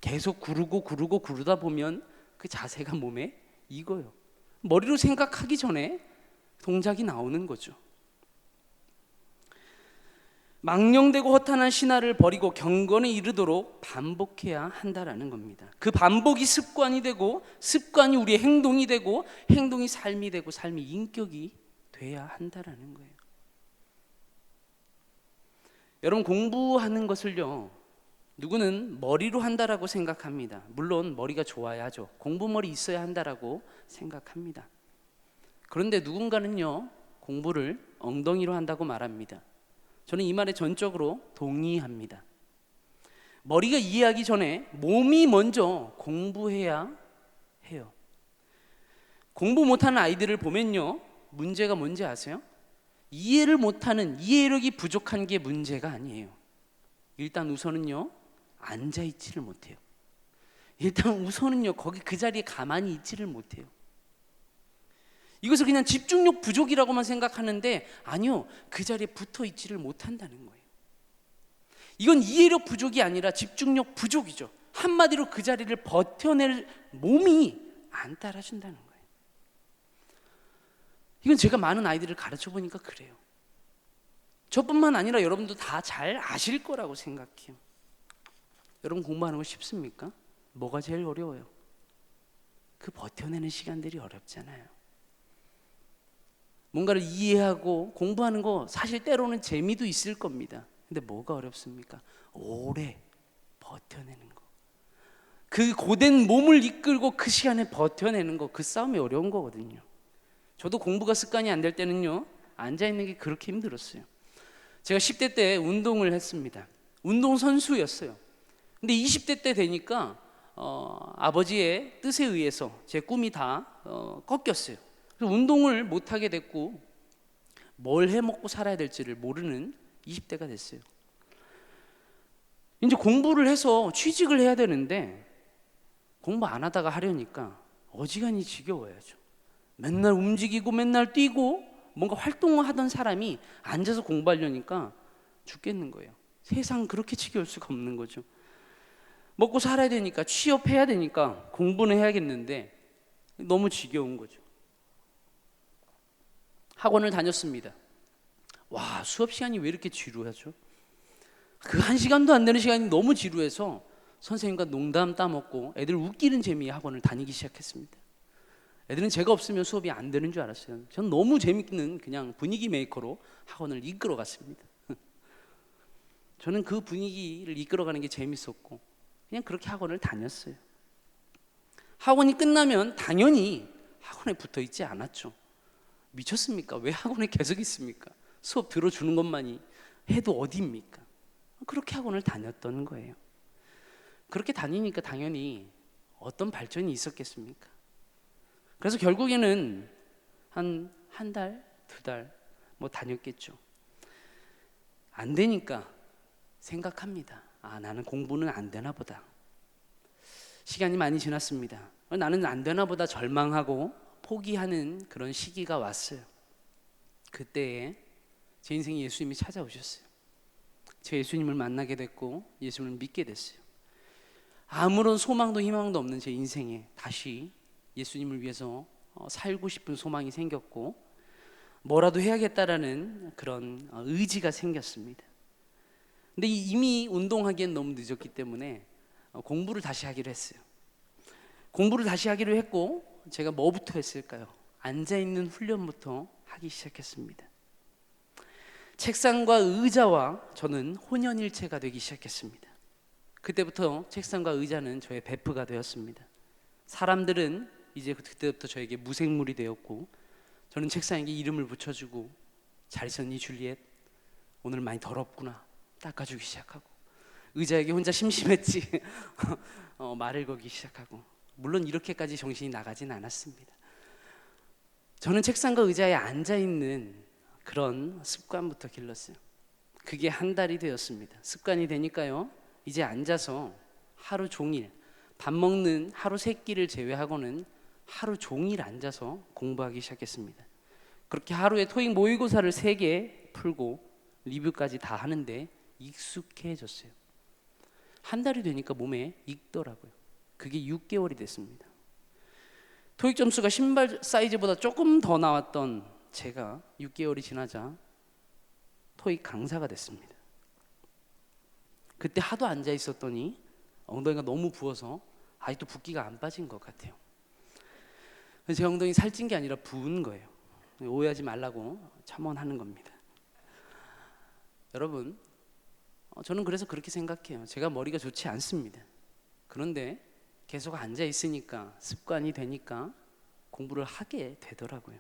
Speaker 4: 계속 구르다 보면 그 자세가 몸에 익어요. 머리로 생각하기 전에 동작이 나오는 거죠. 망령되고 허탄한 신화를 버리고 경건에 이르도록 반복해야 한다라는 겁니다. 그 반복이 습관이 되고, 습관이 우리의 행동이 되고, 행동이 삶이 되고, 삶이 인격이 돼야 한다라는 거예요. 여러분 공부하는 것을요, 누구는 머리로 한다라고 생각합니다. 물론 머리가 좋아야 하죠. 공부머리 있어야 한다라고 생각합니다. 그런데 누군가는요, 공부를 엉덩이로 한다고 말합니다. 저는 이 말에 전적으로 동의합니다. 머리가 이해하기 전에 몸이 먼저 공부해야 해요. 공부 못하는 아이들을 보면요, 문제가 뭔지 아세요? 이해를 못하는, 이해력이 부족한 게 문제가 아니에요. 일단 우선은요, 앉아있지를 못해요. 일단 우선은요, 거기 그 자리에 가만히 있지를 못해요. 이것을 그냥 집중력 부족이라고만 생각하는데 아니요, 그 자리에 붙어 있지를 못한다는 거예요. 이건 이해력 부족이 아니라 집중력 부족이죠. 한마디로 그 자리를 버텨낼 몸이 안 따라준다는 거예요. 이건 제가 많은 아이들을 가르쳐 보니까 그래요. 저뿐만 아니라 여러분도 다 잘 아실 거라고 생각해요. 여러분 공부하는 거 쉽습니까? 뭐가 제일 어려워요? 그 버텨내는 시간들이 어렵잖아요. 뭔가를 이해하고 공부하는 거 사실 때로는 재미도 있을 겁니다. 근데 뭐가 어렵습니까? 오래 버텨내는 거. 그 고된 몸을 이끌고 그 시간에 버텨내는 거, 그 싸움이 어려운 거거든요. 저도 공부가 습관이 안 될 때는요, 앉아있는 게 그렇게 힘들었어요. 제가 10대 때 운동을 했습니다. 운동선수였어요. 근데 20대 때 되니까 아버지의 뜻에 의해서 제 꿈이 다 꺾였어요. 그래서 운동을 못하게 됐고 뭘 해먹고 살아야 될지를 모르는 20대가 됐어요. 이제 공부를 해서 취직을 해야 되는데 공부 안 하다가 하려니까 어지간히 지겨워야죠. 맨날 움직이고 맨날 뛰고 뭔가 활동을 하던 사람이 앉아서 공부하려니까 죽겠는 거예요. 세상 그렇게 지겨울 수가 없는 거죠. 먹고 살아야 되니까, 취업해야 되니까 공부는 해야겠는데 너무 지겨운 거죠. 학원을 다녔습니다. 와, 수업 시간이 왜 이렇게 지루하죠? 그 1시간도 안 되는 시간이 너무 지루해서 선생님과 농담 따먹고 애들 웃기는 재미에 학원을 다니기 시작했습니다. 애들은 제가 없으면 수업이 안 되는 줄 알았어요. 전 너무 재밌는 그냥 분위기 메이커로 학원을 이끌어 갔습니다. 저는 그 분위기를 이끌어가는 게 재밌었고 그냥 그렇게 학원을 다녔어요. 학원이 끝나면 당연히 학원에 붙어 있지 않았죠. 미쳤습니까? 왜 학원에 계속 있습니까? 수업 들어주는 것만이 해도 어디입니까? 그렇게 학원을 다녔던 거예요. 그렇게 다니니까 당연히 어떤 발전이 있었겠습니까? 그래서 결국에는 한 달, 2달 뭐 다녔겠죠. 안 되니까 생각합니다. 아, 나는 공부는 안 되나 보다. 시간이 많이 지났습니다. 나는 안 되나 보다 절망하고 포기하는 그런 시기가 왔어요. 그때에 제 인생에 예수님이 찾아오셨어요. 제가 예수님을 만나게 됐고 예수님을 믿게 됐어요. 아무런 소망도 희망도 없는 제 인생에 다시 예수님을 위해서 살고 싶은 소망이 생겼고 뭐라도 해야겠다라는 그런 의지가 생겼습니다. 근데 이미 운동하기엔 너무 늦었기 때문에 공부를 다시 하기로 했어요. 공부를 다시 하기로 했고 제가 뭐부터 했을까요? 앉아있는 훈련부터 하기 시작했습니다. 책상과 의자와 저는 혼연일체가 되기 시작했습니다. 그때부터 책상과 의자는 저의 베프가 되었습니다. 사람들은 이제 그때부터 저에게 무생물이 되었고, 저는 책상에게 이름을 붙여주고, 잘 있었니 줄리엣? 오늘 많이 더럽구나 닦아주기 시작하고, 의자에게 혼자 심심했지 말을 걸기 시작하고, 물론 이렇게까지 정신이 나가진 않았습니다. 저는 책상과 의자에 앉아있는 그런 습관부터 길렀어요. 그게 한 달이 되었습니다. 습관이 되니까요, 이제 앉아서 하루 종일, 밥 먹는 하루 세 끼를 제외하고는 하루 종일 앉아서 공부하기 시작했습니다. 그렇게 하루에 토익 모의고사를 3개 풀고 리뷰까지 다 하는데 익숙해졌어요. 한 달이 되니까 몸에 익더라고요. 그게 6개월이 됐습니다. 토익 점수가 신발 사이즈보다 조금 더 나왔던 제가 6개월이 지나자 토익 강사가 됐습니다. 그때 하도 앉아 있었더니 엉덩이가 너무 부어서 아직도 붓기가 안 빠진 것 같아요. 제 엉덩이 살찐 게 아니라 부은 거예요. 오해하지 말라고 첨언하는 겁니다. 여러분, 저는 그래서 그렇게 생각해요. 제가 머리가 좋지 않습니다. 그런데 계속 앉아 있으니까, 습관이 되니까 공부를 하게 되더라고요.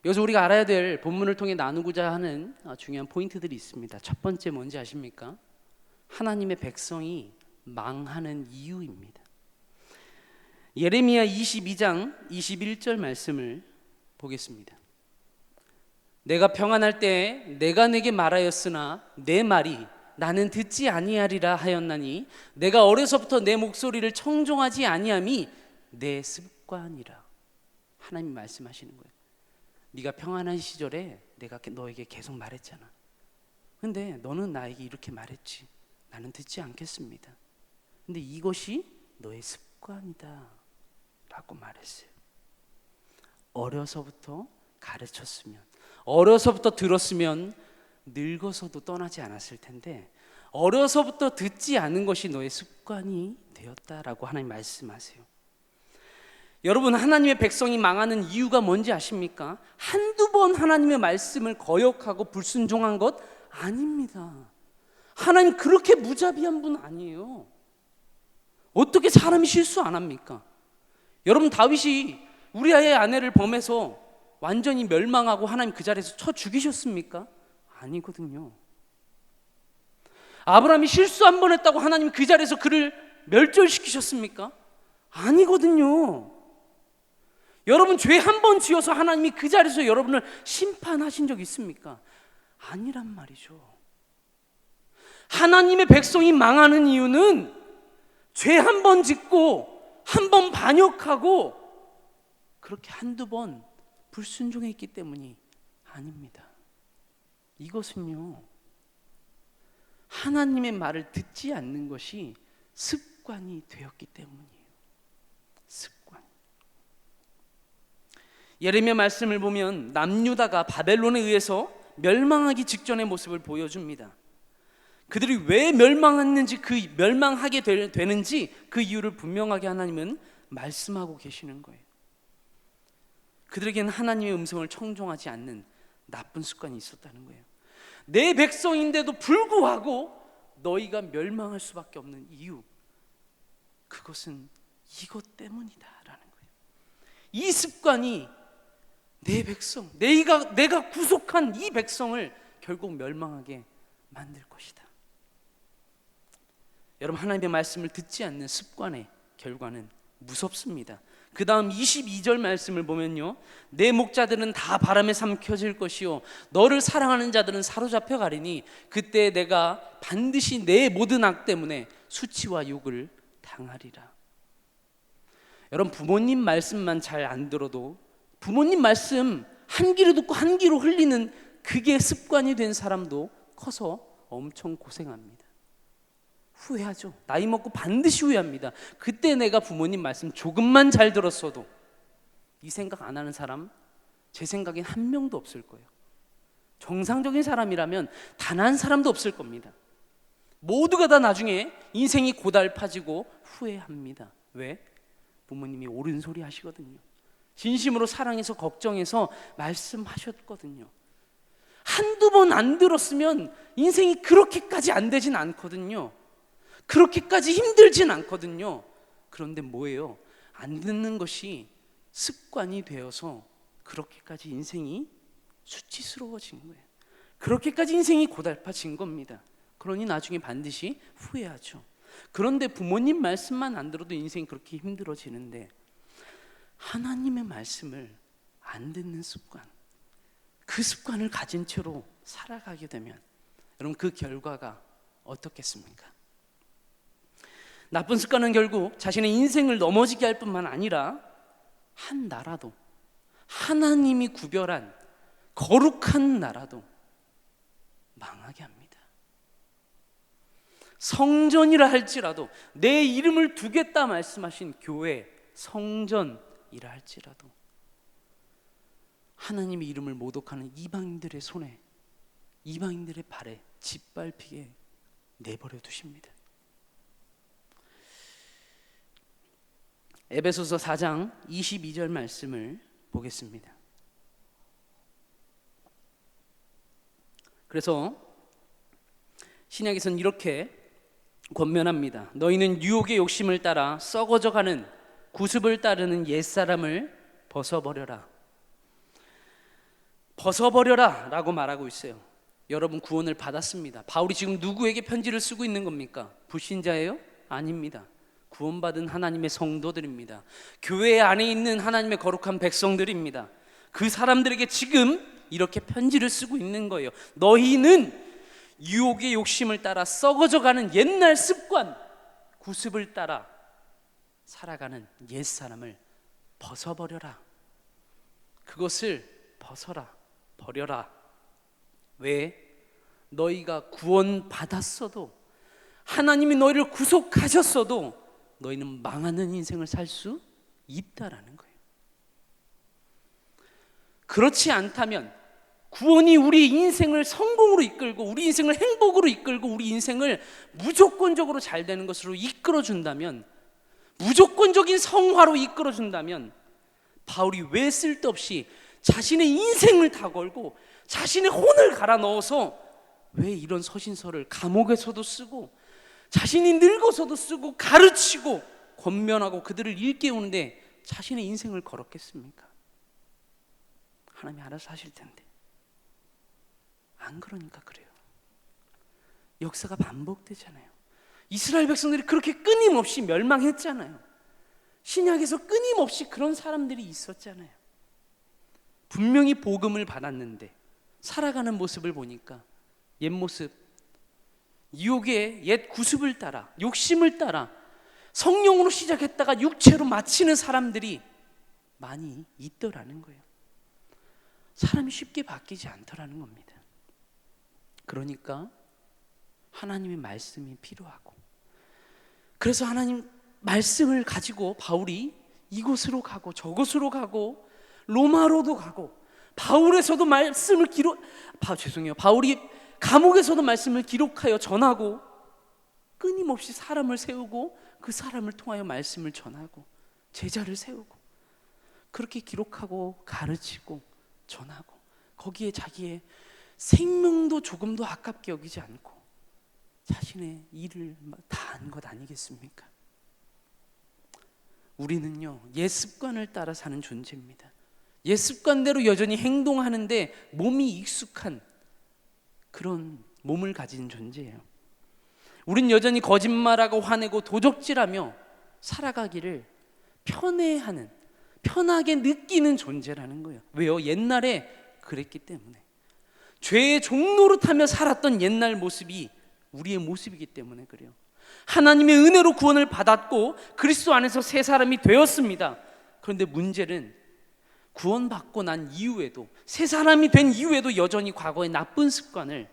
Speaker 4: 여기서 우리가 알아야 될, 본문을 통해 나누고자 하는 중요한 포인트들이 있습니다. 첫 번째 뭔지 아십니까? 하나님의 백성이 망하는 이유입니다. 예레미야 22장 21절 말씀을 보겠습니다. 내가 평안할 때에 내가 내게 말하였으나 내 말이 나는 듣지 아니하리라 하였나니 내가 어려서부터 내 목소리를 청종하지 아니함이 내 습관이라. 하나님 말씀하시는 거예요. 네가 평안한 시절에 내가 너에게 계속 말했잖아. 근데 너는 나에게 이렇게 말했지. 나는 듣지 않겠습니다. 근데 이것이 너의 습관이다 라고 말했어요. 어려서부터 가르쳤으면, 어려서부터 들었으면 늙어서도 떠나지 않았을 텐데, 어려서부터 듣지 않은 것이 너의 습관이 되었다라고 하나님 말씀하세요. 여러분, 하나님의 백성이 망하는 이유가 뭔지 아십니까? 한두 번 하나님의 말씀을 거역하고 불순종한 것 아닙니다. 하나님 그렇게 무자비한 분 아니에요. 어떻게 사람이 실수 안 합니까? 여러분, 다윗이 우리아의 아내를 범해서 완전히 멸망하고 하나님 그 자리에서 쳐 죽이셨습니까? 아니거든요. 아브라함이 실수 한 번 했다고 하나님 그 자리에서 그를 멸절시키셨습니까? 아니거든요. 여러분, 죄 한 번 지어서 하나님이 그 자리에서 여러분을 심판하신 적 있습니까? 아니란 말이죠. 하나님의 백성이 망하는 이유는 죄 한 번 짓고 한 번 반역하고 그렇게 한두 번 불순종했기 때문이 아닙니다. 이것은요, 하나님의 말을 듣지 않는 것이 습관이 되었기 때문이에요. 습관. 예레미야 말씀을 보면 남유다가 바벨론에 의해서 멸망하기 직전의 모습을 보여줍니다. 그들이 왜 멸망했는지, 그 멸망하게 되는지 그 이유를 분명하게 하나님은 말씀하고 계시는 거예요. 그들에게는 하나님의 음성을 청종하지 않는 나쁜 습관이 있었다는 거예요. 내 백성인데도 불구하고 너희가 멸망할 수밖에 없는 이유, 그것은 이것 때문이다라는 거예요. 이 습관이 내 백성, 내가 구속한 이 백성을 결국 멸망하게 만들 것이다. 여러분, 하나님의 말씀을 듣지 않는 습관의 결과는 무섭습니다. 그 다음 22절 말씀을 보면요, 내 목자들은 다 바람에 삼켜질 것이요 너를 사랑하는 자들은 사로잡혀 가리니 그때 내가 반드시 내 모든 악 때문에 수치와 욕을 당하리라. 여러분, 부모님 말씀만 잘 안 들어도 부모님 말씀 한 귀로 듣고 한 귀로 흘리는 그게 습관이 된 사람도 커서 엄청 고생합니다. 후회하죠. 나이 먹고 반드시 후회합니다. 그때 내가 부모님 말씀 조금만 잘 들었어도. 이 생각 안 하는 사람 제 생각엔 한 명도 없을 거예요. 정상적인 사람이라면 단 한 사람도 없을 겁니다. 모두가 다 나중에 인생이 고달파지고 후회합니다. 왜? 부모님이 옳은 소리 하시거든요. 진심으로 사랑해서 걱정해서 말씀하셨거든요. 한두 번 안 들었으면 인생이 그렇게까지 안 되진 않거든요. 그렇게까지 힘들진 않거든요. 그런데 뭐예요? 안 듣는 것이 습관이 되어서 그렇게까지 인생이 수치스러워진 거예요. 그렇게까지 인생이 고달파진 겁니다. 그러니 나중에 반드시 후회하죠. 그런데 부모님 말씀만 안 들어도 인생이 그렇게 힘들어지는데 하나님의 말씀을 안 듣는 습관, 그 습관을 가진 채로 살아가게 되면 여러분 그 결과가 어떻겠습니까? 나쁜 습관은 결국 자신의 인생을 넘어지게 할 뿐만 아니라 한 나라도, 하나님이 구별한 거룩한 나라도 망하게 합니다. 성전이라 할지라도, 내 이름을 두겠다 말씀하신 교회, 성전이라 할지라도 하나님의 이름을 모독하는 이방인들의 손에, 이방인들의 발에 짓밟히게 내버려 두십니다. 에베소서 4장 22절 말씀을 보겠습니다. 그래서 신약에서는 이렇게 권면합니다. 너희는 유혹의 욕심을 따라 썩어져가는 구습을 따르는 옛사람을 벗어버려라. 벗어버려라 라고 말하고 있어요. 여러분 구원을 받았습니다. 바울이 지금 누구에게 편지를 쓰고 있는 겁니까? 불신자예요? 아닙니다. 구원받은 하나님의 성도들입니다. 교회 안에 있는 하나님의 거룩한 백성들입니다. 그 사람들에게 지금 이렇게 편지를 쓰고 있는 거예요. 너희는 유혹의 욕심을 따라 썩어져가는 옛날 습관, 구습을 따라 살아가는 옛사람을 벗어버려라. 그것을 벗어라, 버려라. 왜? 너희가 구원받았어도, 하나님이 너희를 구속하셨어도 너희는 망하는 인생을 살 수 있다라는 거예요. 그렇지 않다면 구원이 우리 인생을 성공으로 이끌고 우리 인생을 행복으로 이끌고 우리 인생을 무조건적으로 잘 되는 것으로 이끌어준다면, 무조건적인 성화로 이끌어준다면 바울이 왜 쓸데없이 자신의 인생을 다 걸고 자신의 혼을 갈아 넣어서 왜 이런 서신서를 감옥에서도 쓰고 자신이 늙어서도 쓰고 가르치고 권면하고 그들을 일깨우는데 자신의 인생을 걸었겠습니까? 하나님이 알아서 하실 텐데 안 그러니까 그래요. 역사가 반복되잖아요. 이스라엘 백성들이 그렇게 끊임없이 멸망했잖아요. 신약에서 끊임없이 그런 사람들이 있었잖아요. 분명히 복음을 받았는데 살아가는 모습을 보니까 옛 모습, 유혹의 옛 구습을 따라, 욕심을 따라 성령으로 시작했다가 육체로 마치는 사람들이 많이 있더라는 거예요. 사람이 쉽게 바뀌지 않더라는 겁니다. 그러니까 하나님의 말씀이 필요하고, 그래서 하나님 말씀을 가지고 바울이 이곳으로 가고 저곳으로 가고 로마로도 가고, 바울에서도 말씀을 바울이 감옥에서도 말씀을 기록하여 전하고, 끊임없이 사람을 세우고 그 사람을 통하여 말씀을 전하고 제자를 세우고 그렇게 기록하고 가르치고 전하고, 거기에 자기의 생명도 조금도 아깝게 여기지 않고 자신의 일을 다 한 것 아니겠습니까? 우리는요, 옛 습관을 따라 사는 존재입니다. 옛 습관대로 여전히 행동하는데 몸이 익숙한 그런 몸을 가진 존재예요. 우린 여전히 거짓말하고 화내고 도적질하며 살아가기를 편해하는, 편하게 느끼는 존재라는 거예요. 왜요? 옛날에 그랬기 때문에. 죄의 종노릇하며 살았던 옛날 모습이 우리의 모습이기 때문에 그래요. 하나님의 은혜로 구원을 받았고 그리스도 안에서 새 사람이 되었습니다. 그런데 문제는 구원받고 난 이후에도, 새 사람이 된 이후에도 여전히 과거의 나쁜 습관을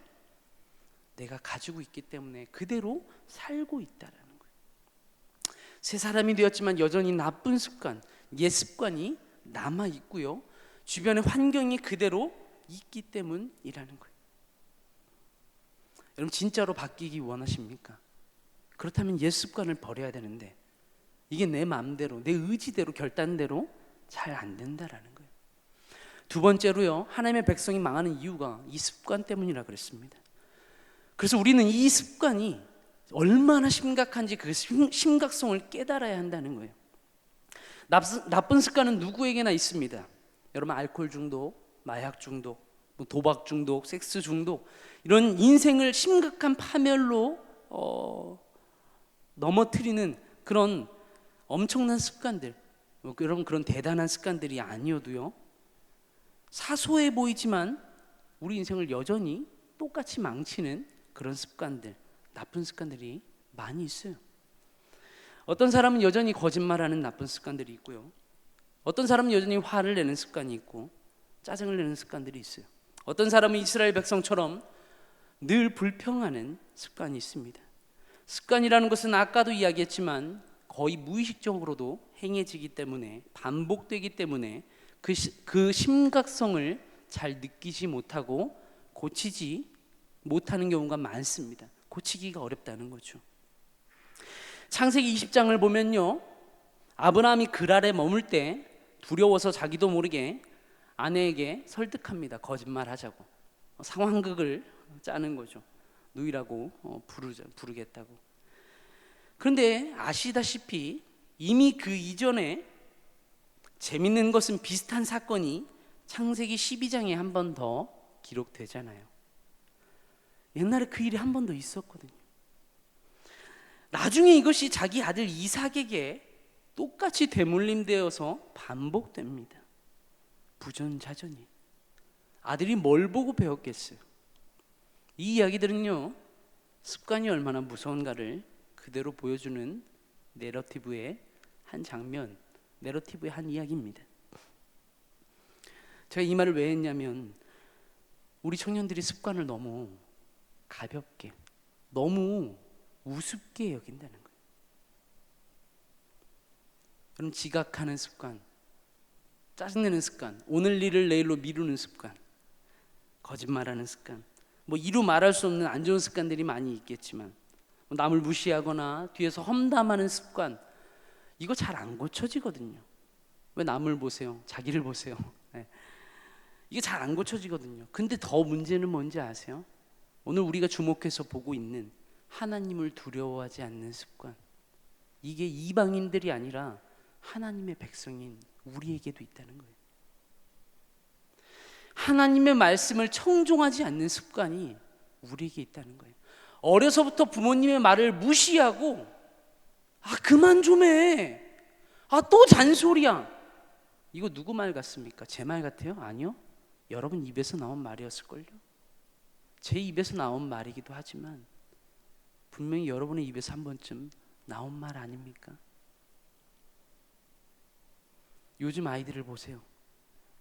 Speaker 4: 내가 가지고 있기 때문에 그대로 살고 있다는 거예요. 새 사람이 되었지만 여전히 나쁜 습관, 옛 습관이 남아 있고요, 주변의 환경이 그대로 있기 때문이라는 거예요. 여러분 진짜로 바뀌기 원하십니까? 그렇다면 옛 습관을 버려야 되는데 이게 내 마음대로, 내 의지대로, 결단대로 잘 안 된다라는 거예요. 두 번째로요, 하나님의 백성이 망하는 이유가 이 습관 때문이라 그랬습니다. 그래서 우리는 이 습관이 얼마나 심각한지 그 심각성을 깨달아야 한다는 거예요. 나쁜 습관은 누구에게나 있습니다. 여러분, 알코올 중독, 마약 중독, 도박 중독, 섹스 중독, 이런 인생을 심각한 파멸로 넘어뜨리는 그런 엄청난 습관들, 여러분, 그런 대단한 습관들이 아니어도요, 사소해 보이지만 우리 인생을 여전히 똑같이 망치는 그런 습관들, 나쁜 습관들이 많이 있어요. 어떤 사람은 여전히 거짓말하는 나쁜 습관들이 있고요, 어떤 사람은 여전히 화를 내는 습관이 있고 짜증을 내는 습관들이 있어요. 어떤 사람은 이스라엘 백성처럼 늘 불평하는 습관이 있습니다. 습관이라는 것은 아까도 이야기했지만 거의 무의식적으로도 행해지기 때문에, 반복되기 때문에 그 심각성을 잘 느끼지 못하고 고치지 못하는 경우가 많습니다. 고치기가 어렵다는 거죠. 창세기 20장을 보면요, 아브라함이 그랄에 머물 때 두려워서 자기도 모르게 아내에게 설득합니다. 거짓말하자고, 상황극을 짜는 거죠. 누이라고 부르겠다고. 그런데 아시다시피 이미 그 이전에 재밌는 것은 비슷한 사건이 창세기 12장에 한 번 더 기록되잖아요. 옛날에 그 일이 한 번 더 있었거든요. 나중에 이것이 자기 아들 이삭에게 똑같이 되물림되어서 반복됩니다. 부전자전이. 아들이 뭘 보고 배웠겠어요? 이 이야기들은요, 습관이 얼마나 무서운가를 그대로 보여주는 내러티브의 한 장면, 내러티브의 한 이야기입니다. 제가 이 말을 왜 했냐면, 우리 청년들이 습관을 너무 가볍게, 너무 우습게 여긴다는 거예요. 그럼 지각하는 습관, 짜증내는 습관, 오늘 일을 내일로 미루는 습관, 거짓말하는 습관, 이루 말할 수 없는 안 좋은 습관들이 많이 있겠지만, 남을 무시하거나 뒤에서 험담하는 습관, 이거 잘 안 고쳐지거든요. 왜 남을 보세요? 자기를 보세요. 네. 이게 잘 안 고쳐지거든요. 근데 더 문제는 뭔지 아세요? 오늘 우리가 주목해서 보고 있는 하나님을 두려워하지 않는 습관, 이게 이방인들이 아니라 하나님의 백성인 우리에게도 있다는 거예요. 하나님의 말씀을 청종하지 않는 습관이 우리에게 있다는 거예요. 어려서부터 부모님의 말을 무시하고, 그만 좀 해, 또 잔소리야, 이거 누구 말 같습니까? 제 말 같아요? 아니요, 여러분 입에서 나온 말이었을걸요. 제 입에서 나온 말이기도 하지만 분명히 여러분의 입에서 한 번쯤 나온 말 아닙니까? 요즘 아이들을 보세요.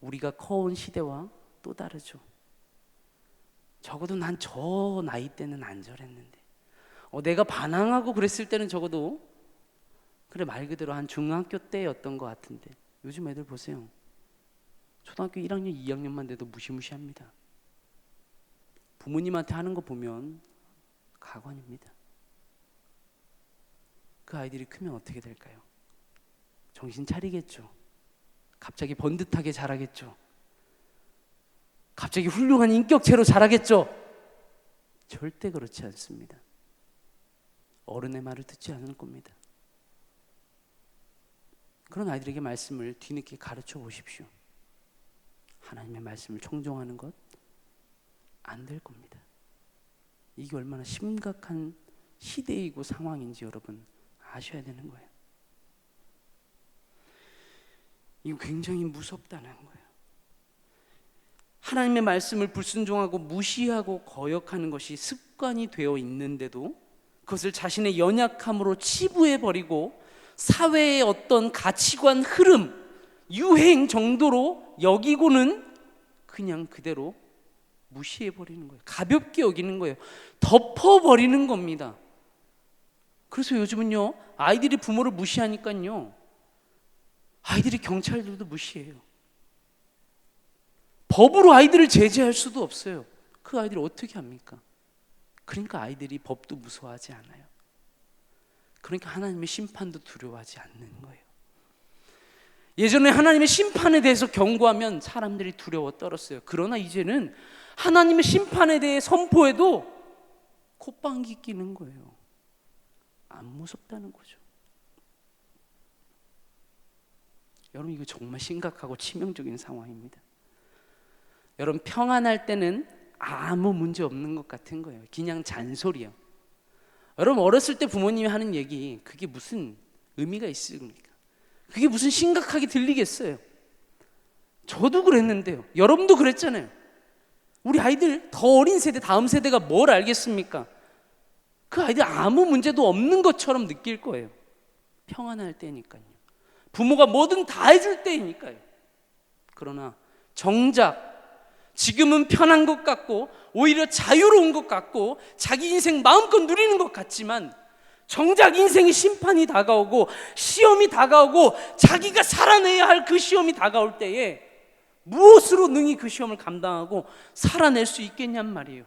Speaker 4: 우리가 커온 시대와 또 다르죠. 적어도 난 저 나이 때는 안 저랬는데, 내가 반항하고 그랬을 때는 적어도 그래, 말 그대로 한 중학교 때였던 것 같은데, 요즘 애들 보세요. 초등학교 1학년, 2학년만 돼도 무시무시합니다. 부모님한테 하는 거 보면 가관입니다. 그 아이들이 크면 어떻게 될까요? 정신 차리겠죠. 갑자기 번듯하게 자라겠죠. 갑자기 훌륭한 인격체로 자라겠죠. 절대 그렇지 않습니다. 어른의 말을 듣지 않을 겁니다. 그런 아이들에게 말씀을 뒤늦게 가르쳐 보십시오. 하나님의 말씀을 청종하는 것 안 될 겁니다. 이게 얼마나 심각한 시대이고 상황인지 여러분 아셔야 되는 거예요. 이거 굉장히 무섭다는 거예요. 하나님의 말씀을 불순종하고 무시하고 거역하는 것이 습관이 되어 있는데도 그것을 자신의 연약함으로 치부해버리고 사회의 어떤 가치관 흐름, 유행 정도로 여기고는 그냥 그대로 무시해버리는 거예요. 가볍게 여기는 거예요. 덮어버리는 겁니다. 그래서 요즘은요, 아이들이 부모를 무시하니까요, 아이들이 경찰들도 무시해요. 법으로 아이들을 제재할 수도 없어요. 그 아이들이 어떻게 합니까? 그러니까 아이들이 법도 무서워하지 않아요. 그러니까 하나님의 심판도 두려워하지 않는 거예요. 예전에 하나님의 심판에 대해서 경고하면 사람들이 두려워 떨었어요. 그러나 이제는 하나님의 심판에 대해 선포해도 콧방귀 끼는 거예요. 안 무섭다는 거죠. 여러분, 이거 정말 심각하고 치명적인 상황입니다. 여러분, 평안할 때는 아무 문제 없는 것 같은 거예요. 그냥 잔소리요. 여러분, 어렸을 때 부모님이 하는 얘기, 그게 무슨 의미가 있습니까? 그게 무슨 심각하게 들리겠어요? 저도 그랬는데요. 여러분도 그랬잖아요. 우리 아이들, 더 어린 세대, 다음 세대가 뭘 알겠습니까? 그 아이들 아무 문제도 없는 것처럼 느낄 거예요. 평안할 때니까요. 부모가 뭐든 다 해줄 때이니까요. 그러나 정작 지금은 편한 것 같고 오히려 자유로운 것 같고 자기 인생 마음껏 누리는 것 같지만 정작 인생의 심판이 다가오고 시험이 다가오고 자기가 살아내야 할 그 시험이 다가올 때에 무엇으로 능히 그 시험을 감당하고 살아낼 수 있겠냔 말이에요.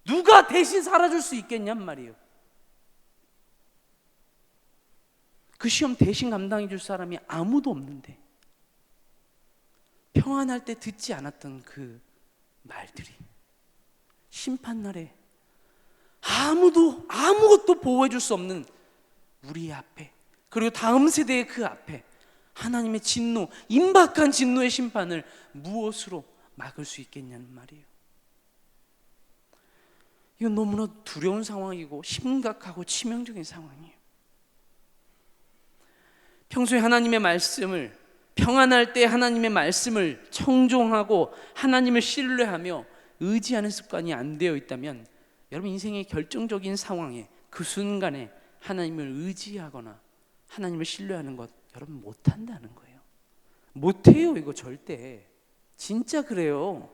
Speaker 4: 누가 대신 살아줄 수 있겠냔 말이에요. 그 시험 대신 감당해 줄 사람이 아무도 없는데 평안할 때 듣지 않았던 그 말들이 심판날에 아무것도 보호해 줄 수 없는 우리 앞에, 그리고 다음 세대의 그 앞에 하나님의 진노, 임박한 진노의 심판을 무엇으로 막을 수 있겠냐는 말이에요. 이건 너무나 두려운 상황이고 심각하고 치명적인 상황이에요. 평소에 하나님의 말씀을, 평안할 때 하나님의 말씀을 청종하고 하나님을 신뢰하며 의지하는 습관이 안 되어 있다면 여러분 인생의 결정적인 상황에 그 순간에 하나님을 의지하거나 하나님을 신뢰하는 것 여러분 못한다는 거예요. 못해요. 이거 절대. 진짜 그래요.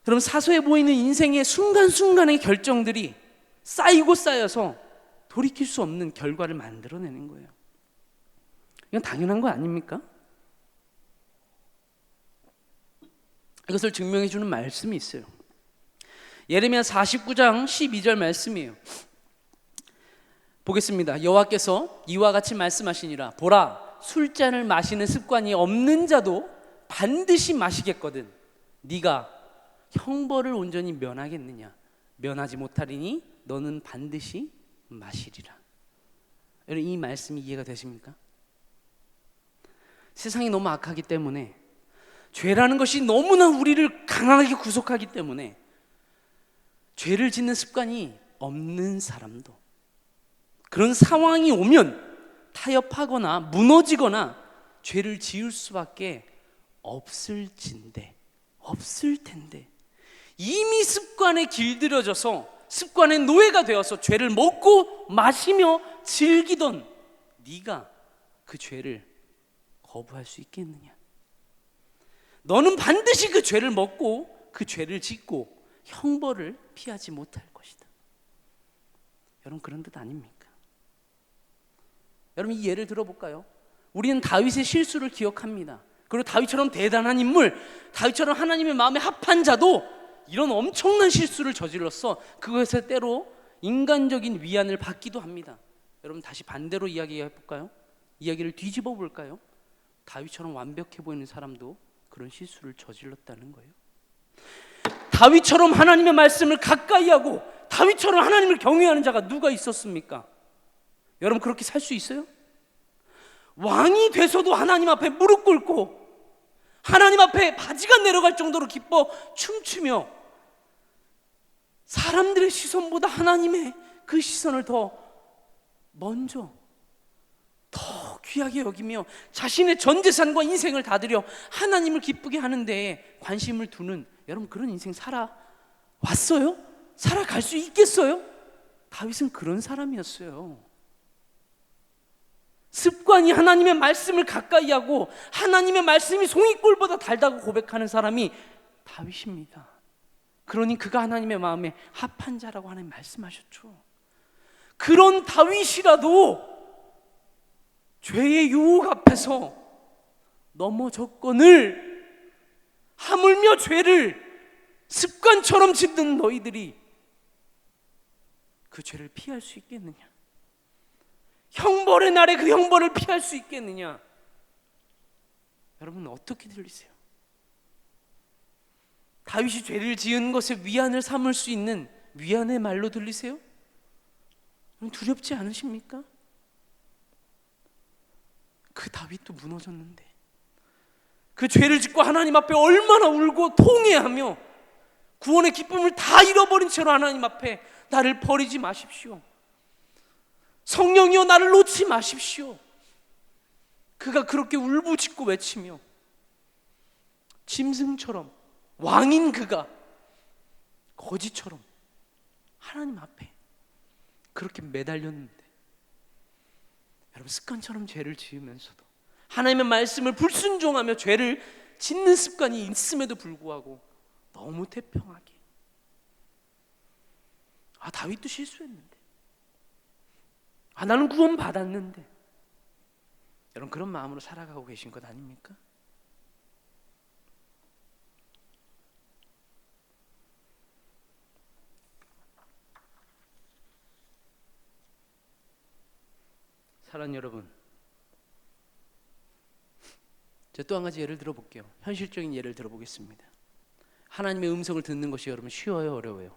Speaker 4: 여러분 사소해 보이는 인생의 순간순간의 결정들이 쌓이고 쌓여서 돌이킬 수 없는 결과를 만들어내는 거예요. 이건 당연한 거 아닙니까? 이것을 증명해 주는 말씀이 있어요. 예레미야 49장 12절 말씀이에요. 보겠습니다. 여호와께서 이와 같이 말씀하시니라. 보라, 술잔을 마시는 습관이 없는 자도 반드시 마시겠거든 네가 형벌을 온전히 면하겠느냐? 면하지 못하리니 너는 반드시 마시리라. 여러분 이 말씀이 이해가 되십니까? 세상이 너무 악하기 때문에, 죄라는 것이 너무나 우리를 강하게 구속하기 때문에 죄를 짓는 습관이 없는 사람도 그런 상황이 오면 타협하거나 무너지거나 죄를 지을 수밖에 없을 텐데 이미 습관에 길들여져서 습관의 노예가 되어서 죄를 먹고 마시며 즐기던 네가 그 죄를 거부할 수 있겠느냐? 너는 반드시 그 죄를 먹고 그 죄를 짓고 형벌을 피하지 못할 것이다. 여러분 그런 뜻 아닙니까? 여러분 이 예를 들어볼까요? 우리는 다윗의 실수를 기억합니다. 그리고 다윗처럼 대단한 인물, 다윗처럼 하나님의 마음에 합한 자도 이런 엄청난 실수를 저질렀어 그것에 때로 인간적인 위안을 받기도 합니다. 여러분 다시 반대로 이야기해 볼까요? 이야기를 뒤집어 볼까요? 다윗처럼 완벽해 보이는 사람도 그런 실수를 저질렀다는 거예요. 다윗처럼 하나님의 말씀을 가까이 하고 다윗처럼 하나님을 경외하는 자가 누가 있었습니까? 여러분 그렇게 살 수 있어요? 왕이 돼서도 하나님 앞에 무릎 꿇고 하나님 앞에 바지가 내려갈 정도로 기뻐 춤추며 사람들의 시선보다 하나님의 그 시선을 더 먼저 더 귀하게 여기며 자신의 전 재산과 인생을 다 들여 하나님을 기쁘게 하는 데에 관심을 두는 여러분 그런 인생 살아왔어요? 살아갈 수 있겠어요? 다윗은 그런 사람이었어요. 습관이 하나님의 말씀을 가까이 하고 하나님의 말씀이 송이꿀보다 달다고 고백하는 사람이 다윗입니다. 그러니 그가 하나님의 마음에 합한 자라고 하나님 말씀하셨죠. 그런 다윗이라도 죄의 유혹 앞에서 넘어졌거늘 하물며 죄를 습관처럼 짓는 너희들이 그 죄를 피할 수 있겠느냐? 형벌의 날에 그 형벌을 피할 수 있겠느냐? 여러분 어떻게 들리세요? 다윗이 죄를 지은 것에 위안을 삼을 수 있는 위안의 말로 들리세요? 두렵지 않으십니까? 그 다윗도 무너졌는데 그 죄를 짓고 하나님 앞에 얼마나 울고 통회하며 구원의 기쁨을 다 잃어버린 채로 하나님 앞에 나를 버리지 마십시오. 성령이여 나를 놓지 마십시오. 그가 그렇게 울부짖고 외치며 짐승처럼 왕인 그가 거지처럼 하나님 앞에 그렇게 매달렸는데 여러분 습관처럼 죄를 지으면서도 하나님의 말씀을 불순종하며 죄를 짓는 습관이 있음에도 불구하고 너무 태평하게 다윗도 실수했는데 나는 구원 받았는데 여러분 그런 마음으로 살아가고 계신 것 아닙니까? 사랑하는 여러분, 제가 또 한 가지 예를 들어볼게요. 현실적인 예를 들어보겠습니다. 하나님의 음성을 듣는 것이 여러분 쉬워요, 어려워요?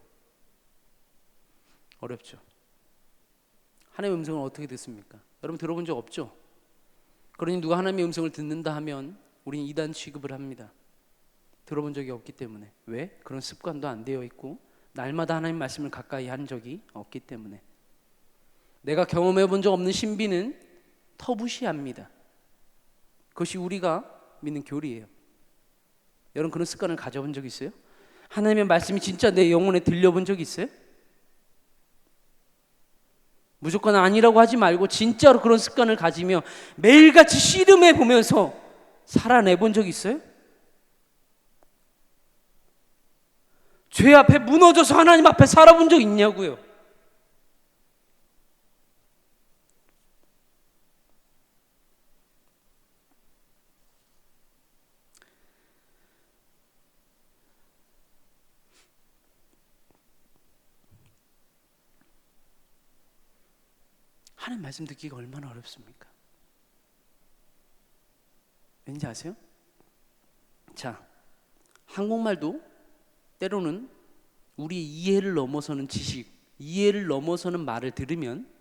Speaker 4: 어렵죠. 하나님의 음성을 어떻게 듣습니까? 여러분 들어본 적 없죠? 그러니 누가 하나님의 음성을 듣는다 하면 우리는 이단 취급을 합니다. 들어본 적이 없기 때문에. 왜? 그런 습관도 안 되어 있고 날마다 하나님 말씀을 가까이 한 적이 없기 때문에. 내가 경험해 본 적 없는 신비는 터부시합니다. 그것이 우리가 믿는 교리예요. 여러분 그런 습관을 가져본 적 있어요? 하나님의 말씀이 진짜 내 영혼에 들려본 적 있어요? 무조건 아니라고 하지 말고 진짜로 그런 습관을 가지며 매일같이 씨름해 보면서 살아내본 적 있어요? 죄 앞에 무너져서 하나님 앞에 살아본 적 있냐고요? 하나님 말씀 듣기가 얼마나 어렵습니까? 왠지 아세요? 자, 한국말도 때로는 우리의 이해를 넘어서는 지식, 이해를 넘어서는 말을 들으면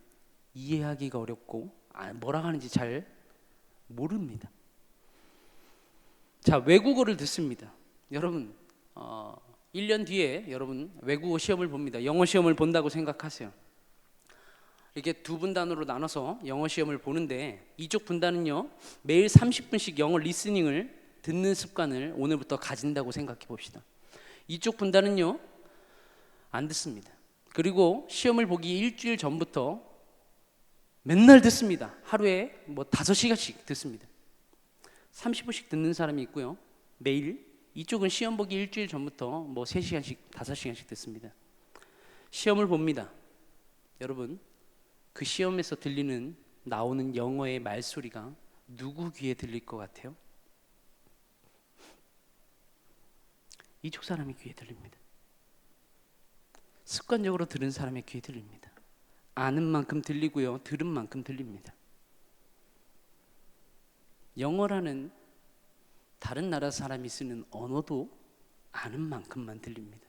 Speaker 4: 이해하기가 어렵고 뭐라고 하는지 잘 모릅니다. 자, 외국어를 듣습니다. 여러분 1년 뒤에 여러분 외국어 시험을 봅니다. 영어 시험을 본다고 생각하세요. 이렇게 두 분단으로 나눠서 영어 시험을 보는데 이쪽 분단은요 매일 30분씩 영어 리스닝을 듣는 습관을 오늘부터 가진다고 생각해 봅시다. 이쪽 분단은요 안 듣습니다. 그리고 시험을 보기 일주일 전부터 맨날 듣습니다. 하루에 5시간씩 듣습니다. 30분씩 듣는 사람이 있고요. 매일 이쪽은 시험 보기 일주일 전부터 3시간씩 5시간씩 듣습니다. 시험을 봅니다. 여러분 그 시험에서 나오는 영어의 말소리가 누구 귀에 들릴 것 같아요? 이쪽 사람의 귀에 들립니다. 습관적으로 들은 사람의 귀에 들립니다. 아는 만큼 들리고요, 들은 만큼 들립니다. 영어라는 다른 나라 사람이 쓰는 언어도 아는 만큼만 들립니다.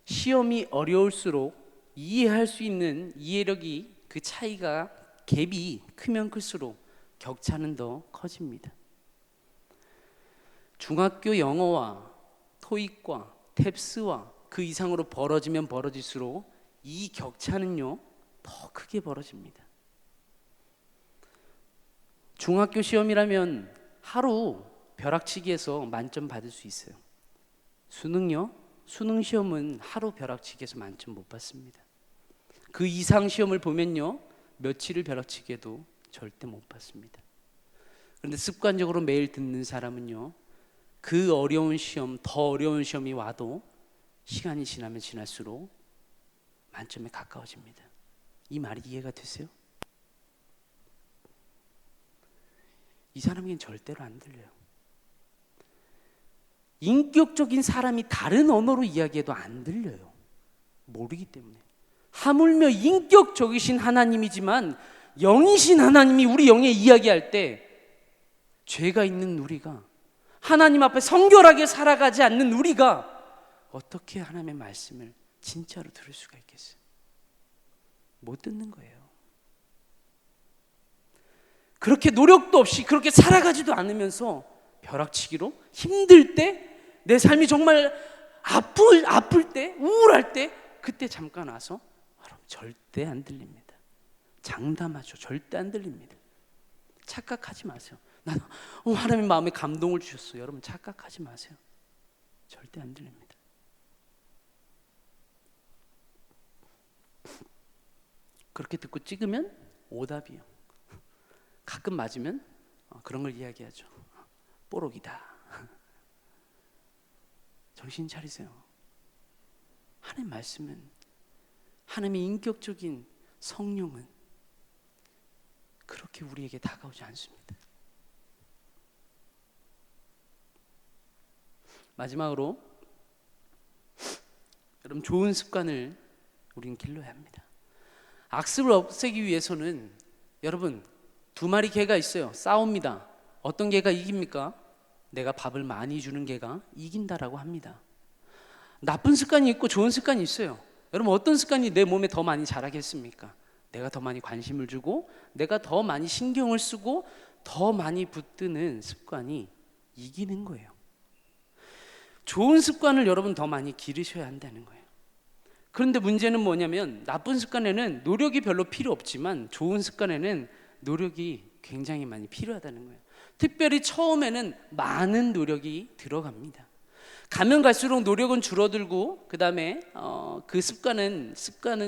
Speaker 4: 시험이 어려울수록 이해할 수 있는 이해력이 그 차이가 갭이 크면 클수록 격차는 더 커집니다. 중학교 영어와 토익과 탭스와 그 이상으로 벌어지면 벌어질수록 이 격차는요 더 크게 벌어집니다. 중학교 시험이라면 하루 벼락치기에서 만점 받을 수 있어요. 수능 시험은 하루 벼락치기에서 만점 못 받습니다. 그 이상 시험을 보면요 며칠을 벼락치기에도 절대 못 받습니다. 그런데 습관적으로 매일 듣는 사람은요 그 어려운 시험, 더 어려운 시험이 와도 시간이 지나면 지날수록 만점에 가까워집니다. 이 말이 이해가 되세요? 이 사람에겐 절대로 안 들려요. 인격적인 사람이 다른 언어로 이야기해도 안 들려요. 모르기 때문에. 하물며 인격적이신 하나님이지만 영이신 하나님이 우리 영에 이야기할 때 죄가 있는 우리가, 하나님 앞에 성결하게 살아가지 않는 우리가 어떻게 하나님의 말씀을 진짜로 들을 수가 있겠어요? 못 듣는 거예요. 그렇게 노력도 없이 그렇게 살아가지도 않으면서 벼락치기로 힘들 때, 내 삶이 정말 아플 때, 우울할 때, 그때 잠깐 와서 여러분 절대 안 들립니다. 장담하죠. 절대 안 들립니다. 착각하지 마세요. 나는 하나님 마음에 감동을 주셨어요. 여러분 착각하지 마세요. 절대 안 들립니다. 그렇게 듣고 찍으면 오답이요. 가끔 맞으면 그런 걸 이야기하죠. 뽀록이다. 정신 차리세요. 하나님 말씀은, 하나님의 인격적인 성령은 그렇게 우리에게 다가오지 않습니다. 마지막으로 여러분, 좋은 습관을 우리는 길러야 합니다. 악습을 없애기 위해서는 여러분, 두 마리 개가 있어요. 싸웁니다. 어떤 개가 이깁니까? 내가 밥을 많이 주는 개가 이긴다라고 합니다. 나쁜 습관이 있고 좋은 습관이 있어요. 여러분, 어떤 습관이 내 몸에 더 많이 자라겠습니까? 내가 더 많이 관심을 주고 내가 더 많이 신경을 쓰고 더 많이 붙드는 습관이 이기는 거예요. 좋은 습관을 여러분 더 많이 기르셔야 한다는 거예요. 그런데 문제는 뭐냐면, 나쁜 습관에는 노력이 별로 필요 없지만 좋은 습관에는 노력이 굉장히 많이 필요하다는 거예요. 특별히 처음에는 많은 노력이 들어갑니다. 가면 갈수록 노력은 줄어들고 그 다음에 그 습관은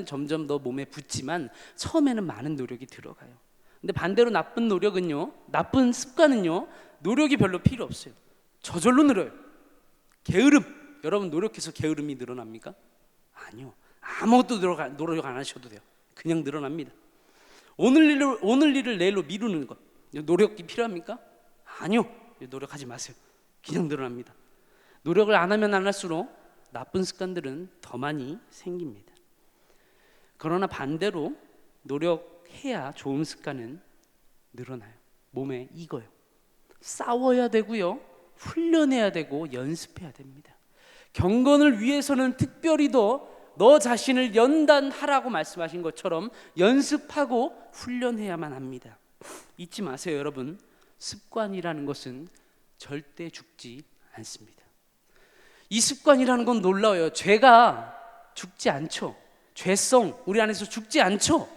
Speaker 4: 점점 더 몸에 붙지만 처음에는 많은 노력이 들어가요. 근데 반대로 나쁜 습관은요, 노력이 별로 필요 없어요. 저절로 늘어요. 게으름, 여러분 노력해서 게으름이 늘어납니까? 아니요. 아무것도 노력 안 하셔도 돼요. 그냥 늘어납니다. 오늘 일을 내일로 미루는 것, 노력이 필요합니까? 아니요. 노력하지 마세요. 그냥 늘어납니다. 노력을 안 하면 안 할수록 나쁜 습관들은 더 많이 생깁니다. 그러나 반대로 노력해야 좋은 습관은 늘어나요. 몸에 익어요. 싸워야 되고요, 훈련해야 되고 연습해야 됩니다. 경건을 위해서는 특별히 너 자신을 연단하라고 말씀하신 것처럼 연습하고 훈련해야만 합니다. 잊지 마세요, 여러분. 습관이라는 것은 절대 죽지 않습니다. 이 습관이라는 건 놀라워요. 죄가 죽지 않죠. 죄성, 우리 안에서 죽지 않죠.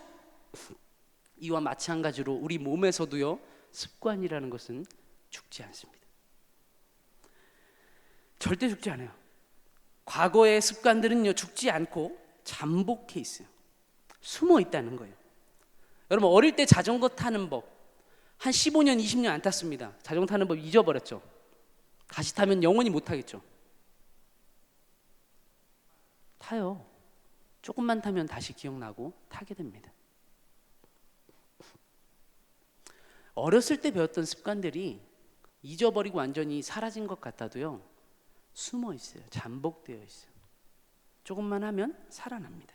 Speaker 4: 이와 마찬가지로 우리 몸에서도요, 습관이라는 것은 죽지 않습니다. 절대 죽지 않아요. 과거의 습관들은요, 죽지 않고 잠복해 있어요. 숨어 있다는 거예요. 여러분, 어릴 때 자전거 타는 법 한 15년, 20년 안 탔습니다. 자전거 타는 법 잊어버렸죠. 다시 타면 영원히 못 타겠죠. 타요. 조금만 타면 다시 기억나고 타게 됩니다. 어렸을 때 배웠던 습관들이 잊어버리고 완전히 사라진 것 같아도요, 숨어 있어요. 잠복되어 있어요. 조금만 하면 살아납니다.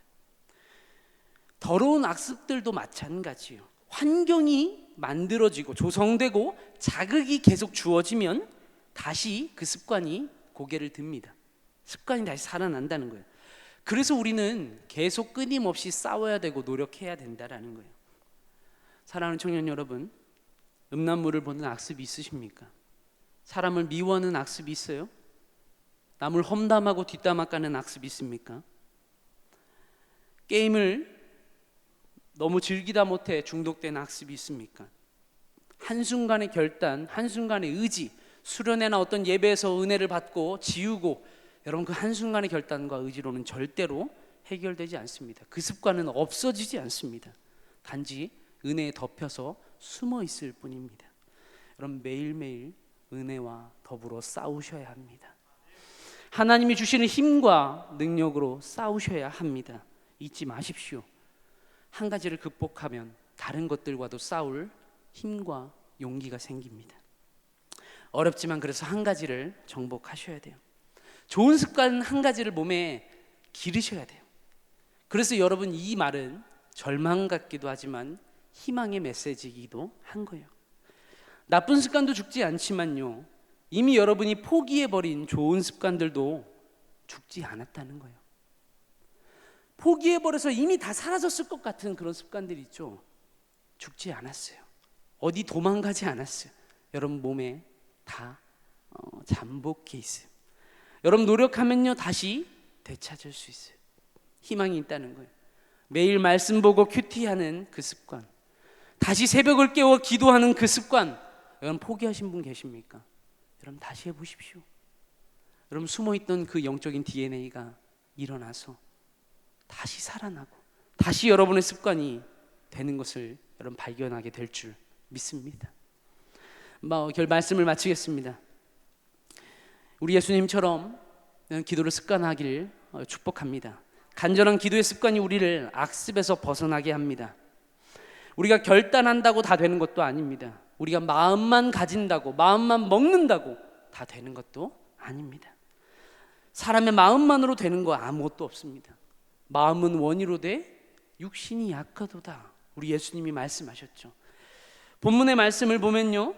Speaker 4: 더러운 악습들도 마찬가지예요. 환경이 만들어지고 조성되고 자극이 계속 주어지면 다시 그 습관이 고개를 듭니다. 습관이 다시 살아난다는 거예요. 그래서 우리는 계속 끊임없이 싸워야 되고 노력해야 된다라는 거예요. 사랑하는 청년 여러분, 음란물을 보는 악습이 있으십니까? 사람을 미워하는 악습이 있어요? 남을 험담하고 뒷담화 까는 악습이 있습니까? 게임을 너무 즐기다 못해 중독된 악습이 있습니까? 한순간의 결단, 한순간의 의지, 수련회나 어떤 예배에서 은혜를 받고 지우고, 여러분 그 한순간의 결단과 의지로는 절대로 해결되지 않습니다. 그 습관은 없어지지 않습니다. 단지 은혜에 덮여서 숨어 있을 뿐입니다. 여러분, 매일매일 은혜와 더불어 싸우셔야 합니다. 하나님이 주시는 힘과 능력으로 싸우셔야 합니다. 잊지 마십시오. 한 가지를 극복하면 다른 것들과도 싸울 힘과 용기가 생깁니다. 어렵지만 그래서 한 가지를 정복하셔야 돼요. 좋은 습관 한 가지를 몸에 기르셔야 돼요. 그래서 여러분, 이 말은 절망 같기도 하지만 희망의 메시지이기도 한 거예요. 나쁜 습관도 죽지 않지만요, 이미 여러분이 포기해버린 좋은 습관들도 죽지 않았다는 거예요. 포기해버려서 이미 다 사라졌을 것 같은 그런 습관들 있죠. 죽지 않았어요. 어디 도망가지 않았어요. 여러분 몸에 다 잠복해 있어요. 여러분 노력하면요 다시 되찾을 수 있어요. 희망이 있다는 거예요. 매일 말씀 보고 큐티하는 그 습관, 다시 새벽을 깨워 기도하는 그 습관, 여러분 포기하신 분 계십니까? 여러분 다시 해보십시오. 여러분 숨어있던 그 영적인 DNA가 일어나서 다시 살아나고 다시 여러분의 습관이 되는 것을 여러분 발견하게 될 줄 믿습니다. 말씀을 마치겠습니다. 우리 예수님처럼 기도를 습관하길 축복합니다. 간절한 기도의 습관이 우리를 악습에서 벗어나게 합니다. 우리가 결단한다고 다 되는 것도 아닙니다. 우리가 마음만 가진다고, 마음만 먹는다고 다 되는 것도 아닙니다. 사람의 마음만으로 되는 거 아무것도 없습니다. 마음은 원이로되 육신이 약하도다. 우리 예수님이 말씀하셨죠. 본문의 말씀을 보면요,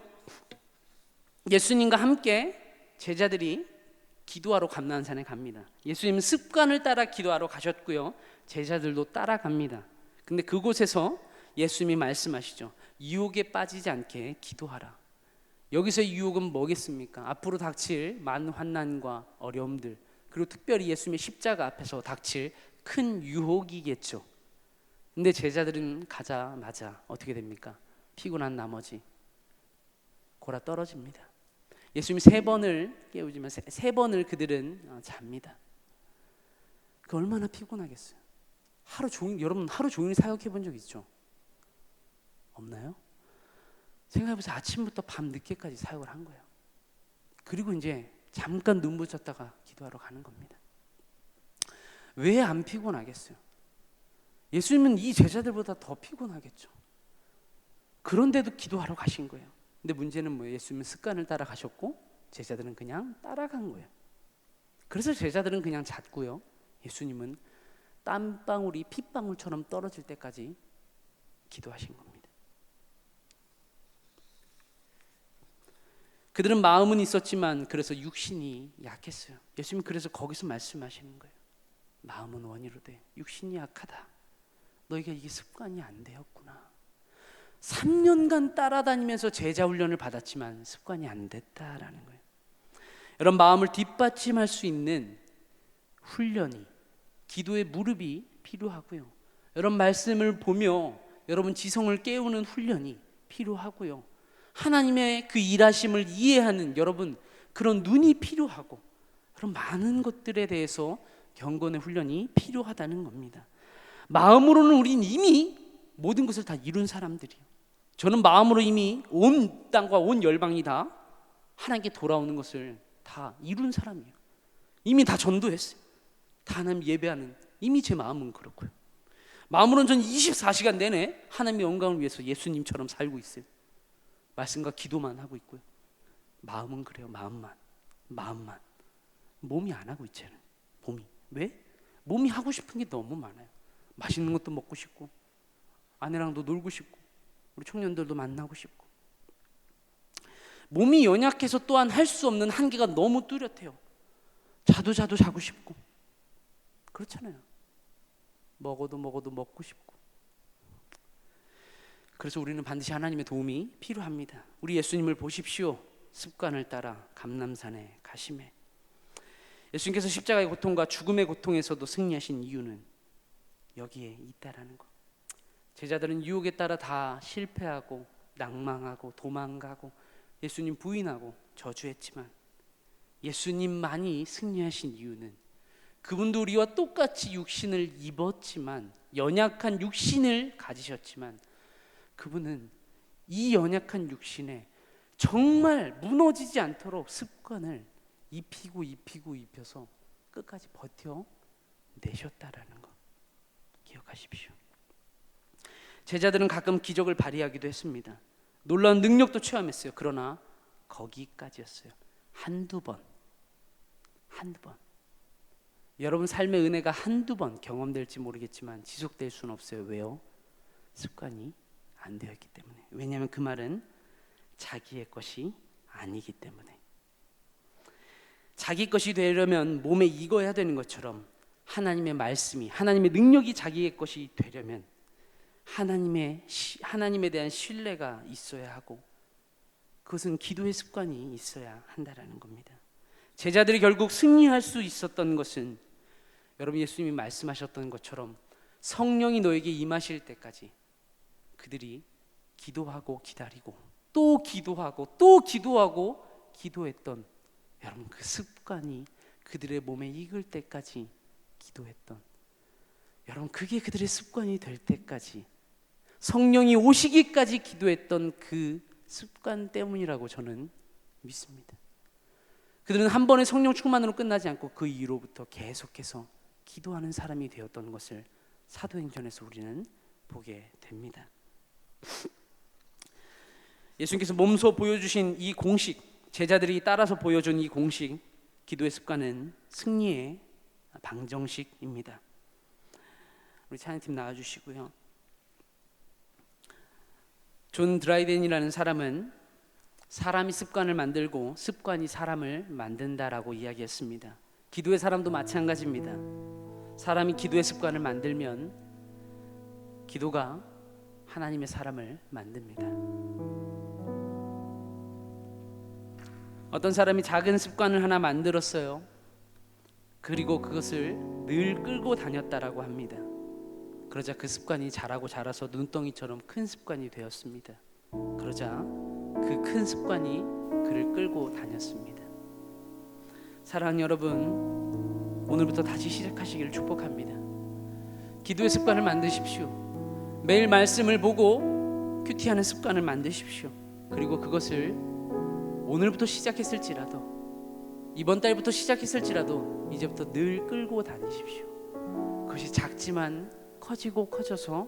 Speaker 4: 예수님과 함께 제자들이 기도하러 감난산에 갑니다. 예수님은 습관을 따라 기도하러 가셨고요, 제자들도 따라갑니다. 근데 그곳에서 예수님이 말씀하시죠. 유혹에 빠지지 않게 기도하라. 여기서의 유혹은 뭐겠습니까? 앞으로 닥칠 많은 환난과 어려움들, 그리고 특별히 예수님의 십자가 앞에서 닥칠 큰 유혹이겠죠. 근데 제자들은 가자마자 어떻게 됩니까? 피곤한 나머지 골아 떨어집니다. 예수님이 3번을 깨우지만 3번을 그들은 잡니다. 그 얼마나 피곤하겠어요. 하루 종일, 여러분 하루 종일 사역해 본 적 있죠? 없나요? 생각해보세요. 아침부터 밤 늦게까지 사역을 한 거예요. 그리고 이제 잠깐 눈 붙였다가 기도하러 가는 겁니다. 왜 안 피곤하겠어요? 예수님은 이 제자들보다 더 피곤하겠죠. 그런데도 기도하러 가신 거예요. 근데 문제는 뭐예요? 예수님은 습관을 따라 가셨고 제자들은 그냥 따라간 거예요. 그래서 제자들은 그냥 잤고요, 예수님은 땀방울이 핏방울처럼 떨어질 때까지 기도하신 겁니다. 그들은 마음은 있었지만 그래서 육신이 약했어요. 예수님은 그래서 거기서 말씀하시는 거예요. 마음은 원이로되 육신이 약하다. 너희가 이게 습관이 안 되었구나. 3년간 따라다니면서 제자 훈련을 받았지만 습관이 안 됐다라는 거예요. 여러분 마음을 뒷받침할 수 있는 훈련이, 기도의 무릎이 필요하고요. 여러분 말씀을 보며 여러분 지성을 깨우는 훈련이 필요하고요. 하나님의 그 일하심을 이해하는 여러분 그런 눈이 필요하고, 그런 많은 것들에 대해서 경건의 훈련이 필요하다는 겁니다. 마음으로는 우린 이미 모든 것을 다 이룬 사람들이에요. 저는 마음으로 이미 온 땅과 온 열방이 다 하나님께 돌아오는 것을 다 이룬 사람이에요. 이미 다 전도했어요. 다 하나님 예배하는, 이미 제 마음은 그렇고요. 마음으로는 저는 24시간 내내 하나님의 영광을 위해서 예수님처럼 살고 있어요. 말씀과 기도만 하고 있고요. 마음은 그래요. 마음만. 몸이 안 하고 있잖아요. 몸이. 왜? 몸이 하고 싶은 게 너무 많아요. 맛있는 것도 먹고 싶고, 아내랑도 놀고 싶고, 우리 청년들도 만나고 싶고. 몸이 연약해서 또한 할 수 없는 한계가 너무 뚜렷해요. 자도 자고 싶고, 그렇잖아요. 먹어도 먹고 싶고. 그래서 우리는 반드시 하나님의 도움이 필요합니다. 우리 예수님을 보십시오. 습관을 따라 감람산에 가심에 예수님께서 십자가의 고통과 죽음의 고통에서도 승리하신 이유는 여기에 있다라는 거. 제자들은 유혹에 따라 다 실패하고 낭망하고 도망가고 예수님 부인하고 저주했지만 예수님만이 승리하신 이유는 그분도 우리와 똑같이 육신을 입었지만, 연약한 육신을 가지셨지만 그분은 이 연약한 육신에 정말 무너지지 않도록 습관을 입혀서 끝까지 버텨내셨다라는 거 기억하십시오. 제자들은 가끔 기적을 발휘하기도 했습니다. 놀라운 능력도 체험했어요. 그러나 거기까지였어요. 한두 번. 여러분 삶의 은혜가 한두 번 경험될지 모르겠지만 지속될 수는 없어요. 왜요? 습관이 안 되었기 때문에. 왜냐하면 그 말은 자기의 것이 아니기 때문에. 자기 것이 되려면 몸에 익어야 되는 것처럼 하나님의 말씀이, 하나님의 능력이 자기의 것이 되려면 하나님에 대한 신뢰가 있어야 하고, 그것은 기도의 습관이 있어야 한다라는 겁니다. 제자들이 결국 승리할 수 있었던 것은 여러분 예수님이 말씀하셨던 것처럼 성령이 너에게 임하실 때까지 그들이 기도하고 기다리고 또 기도하고 또 기도하고 기도했던, 여러분 그 습관이 그들의 몸에 익을 때까지 기도했던, 여러분 그게 그들의 습관이 될 때까지, 성령이 오시기까지 기도했던 그 습관 때문이라고 저는 믿습니다. 그들은 한 번의 성령 충만으로 끝나지 않고 그 이후로부터 계속해서 기도하는 사람이 되었던 것을 사도행전에서 우리는 보게 됩니다. 예수님께서 몸소 보여주신 이 공식, 제자들이 따라서 보여준 이 공식, 기도의 습관은 승리의 방정식입니다. 우리 찬양팀 나와주시고요. 존 드라이덴이라는 사람은 사람이 습관을 만들고 습관이 사람을 만든다라고 이야기했습니다. 기도의 사람도 마찬가지입니다. 사람이 기도의 습관을 만들면 기도가 하나님의 사람을 만듭니다. 어떤 사람이 작은 습관을 하나 만들었어요. 그리고 그것을 늘 끌고 다녔다라고 합니다. 그러자 그 습관이 자라서 눈덩이처럼 큰 습관이 되었습니다. 그러자 그 큰 습관이 그를 끌고 다녔습니다. 사랑하는 여러분, 오늘부터 다시 시작하시기를 축복합니다. 기도의 습관을 만드십시오. 매일 말씀을 보고 큐티하는 습관을 만드십시오. 그리고 그것을 오늘부터 시작했을지라도, 이번 달부터 시작했을지라도 이제부터 늘 끌고 다니십시오. 그것이 작지만 커지고 커져서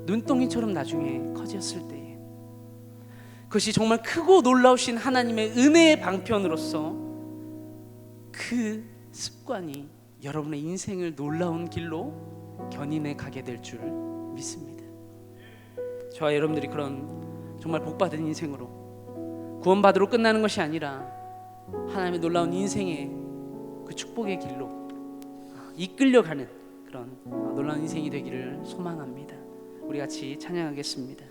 Speaker 4: 눈덩이처럼 나중에 커졌을 때에, 그것이 정말 크고 놀라우신 하나님의 은혜의 방편으로서 그 습관이 여러분의 인생을 놀라운 길로 견인해 가게 될 줄 믿습니다. 저와 여러분들이 그런 정말 복받은 인생으로 구원받으러 끝나는 것이 아니라 하나님의 놀라운 인생의 그 축복의 길로 이끌려가는 그런 놀라운 인생이 되기를 소망합니다. 우리 같이 찬양하겠습니다.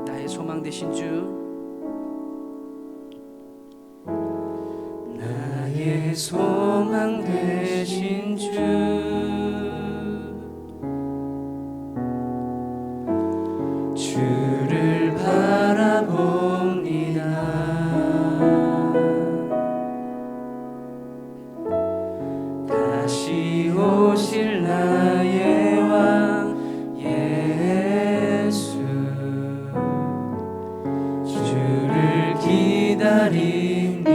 Speaker 4: 나의 소망 되신 주, 나의 소망 되신 주, 주를 바라봅니다. 다시 오실 나의 왕 예수, 주를 기다립니다.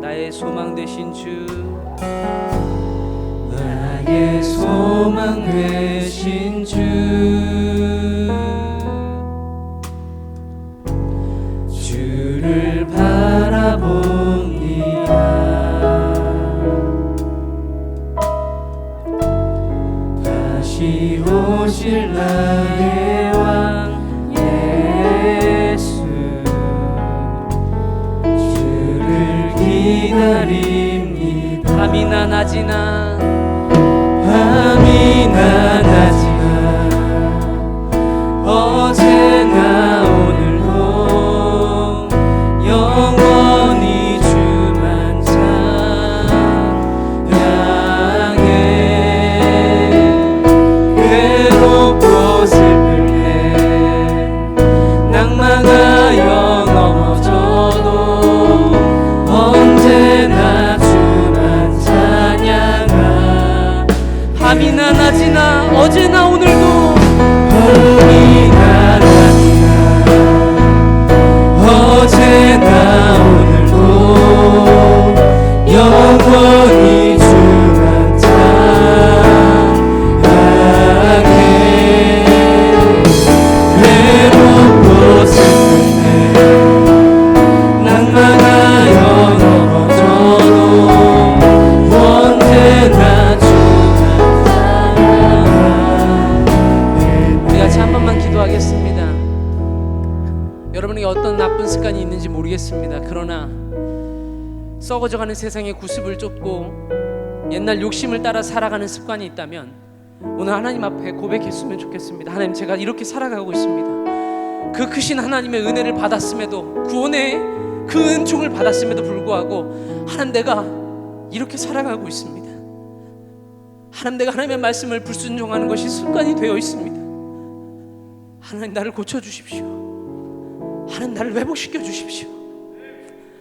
Speaker 4: 나의 소망 되신 주, 나의 소망 되신 주, 주를 바라봅니다. 다시 오실 나의 왕 예수, 주를 기다립니다. 밤이나 낮이나 밤이나 낮이나 어제나 오늘도 영원히 주만 찬양해. 외롭고 슬플 때 낭망하여 넘어져도 언제나 주만 찬양하. 밤이나 낮이나 어제나 오늘도 밤이나 낮이나 어제나 오늘도 영원히 썩어져가는 세상의 구습을 쫓고 옛날 욕심을 따라 살아가는 습관이 있다면 오늘 하나님 앞에 고백했으면 좋겠습니다. 하나님, 제가 이렇게 살아가고 있습니다. 그 크신 하나님의 은혜를 받았음에도, 구원의 그 은총을 받았음에도 불구하고 하나님, 내가 이렇게 살아가고 있습니다. 하나님, 내가 하나님의 말씀을 불순종하는 것이 습관이 되어 있습니다. 하나님, 나를 고쳐주십시오. 하나님, 나를 회복시켜 주십시오.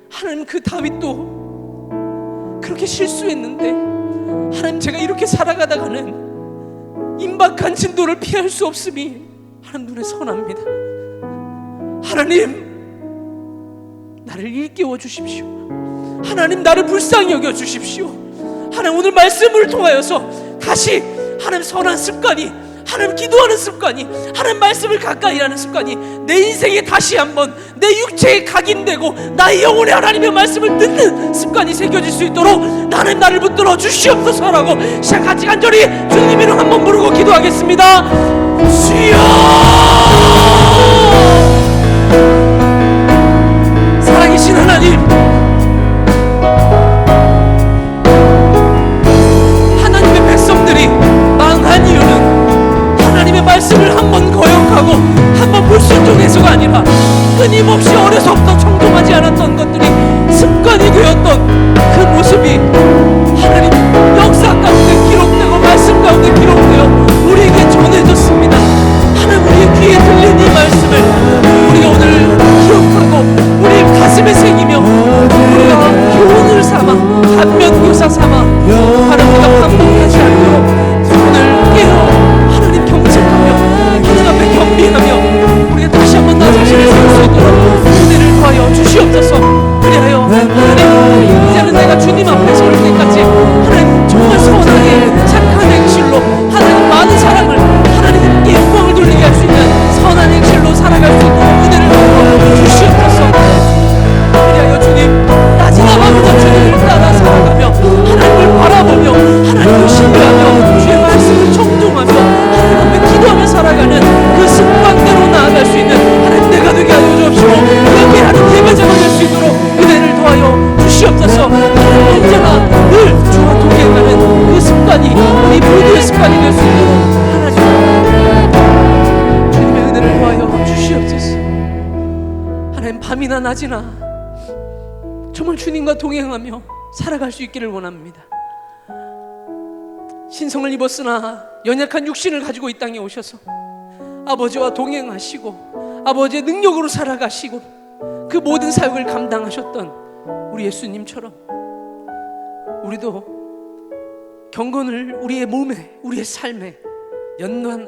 Speaker 4: 하나님, 그 다윗도 그렇게 실수했는데 하나님, 제가 이렇게 살아가다가는 임박한 진도를 피할 수 없음이 하나님 눈에 선합니다. 하나님, 나를 일깨워 주십시오. 하나님, 나를 불쌍히 여겨 주십시오. 하나님, 오늘 말씀을 통하여서 다시 하나님 선한 습관이, 하나님 기도하는 습관이, 하나님 말씀을 가까이 하는 습관이 내 인생에 다시 한번 내 육체에 각인되고 나의 영혼에 하나님의 말씀을 듣는 습관이 새겨질 수 있도록 하나님, 나를 붙들어 주시옵소서라고 같이 간절히 주님 이름 한번 부르고 기도하겠습니다. 주여! 살아계신 하나님, 하나님의 백성들이 망한 이유는 하나님의 말씀을 한번 거역하고 한번 불순종해서가 아니라 끊임없이 어려서부터 청종하지 않았던 것들이 습관이 되었던 그 모습이 하나님 역사 가운데 기록되고 말씀 가운데 기록되어 우리에게 전해졌습니다. 하나님, 우리의 귀에 들린 이 말씀을 우리가 오늘 기억하고 우리 가슴에 새기며 우리가 교훈을 삼아 반면교사 삼아 하나님, 우리가 반복하지 않도록 오늘 깨어 하나님 경책하며 하나님 앞에 경배하며 우리가 다시 한번 나 자신을 세울 수 있도록 은혜를 더하여 주시옵소서. 그리하여 하나님, 이제는 내가 주님 앞에 설 때까지 하나님 정말 선하게 착한 행실로 하나님 많은 사랑을 하나님께 영광을 돌리게 할 수 있는 선한 행실로 살아갈 수 있도록 은혜를 더하여 주시옵소서. 그리하여 주님, 낮이나 밤이나 주님을 따라 살아가며 하나님을 바라보며 하나님을 신뢰하며 주의 말씀을 청종하며 하나님 앞에 기도하며 살아가는 그 습관대로 나아갈 수 있는 하나님 내가 되게 하여 주옵시고 예배하는 예배자가 될 수 있도록 은혜를 더하여 주시옵소서. 언제나 늘 주와 동행하는 그 습관이 우리 모두의 습관이 될 수 있도록 하나님 주님의 은혜를 더하여 주시옵소서. 하나님, 밤이나 낮이나 정말 주님과 동행하며 살아갈 수 있기를 원합니다. 신성을 입었으나 연약한 육신을 가지고 이 땅에 오셔서 아버지와 동행하시고 아버지의 능력으로 살아가시고 그 모든 사역을 감당하셨던 우리 예수님처럼 우리도 경건을 우리의 몸에, 우리의 삶에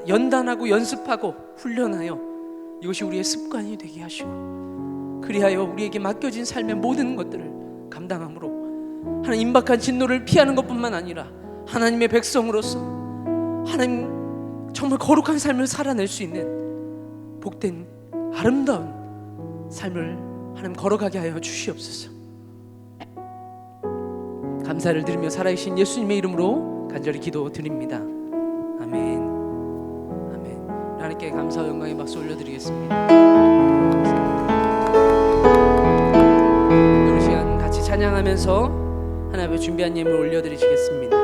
Speaker 4: 연단하고 연습하고 훈련하여 이것이 우리의 습관이 되게 하시고 그리하여 우리에게 맡겨진 삶의 모든 것들을 감당함으로 하나님 임박한 진노를 피하는 것뿐만 아니라 하나님의 백성으로서 하나님 정말 거룩한 삶을 살아낼 수 있는 복된 아름다운 삶을 하나님 걸어가게 하여 주시옵소서. 감사를 드리며 살아계신 예수님의 이름으로 간절히 기도드립니다. 아멘. 아멘. 하나님께 감사와 영광의 박수 올려드리겠습니다. 오늘 시간 같이 찬양하면서 하나님 앞에 준비한 예물 올려드리시겠습니다.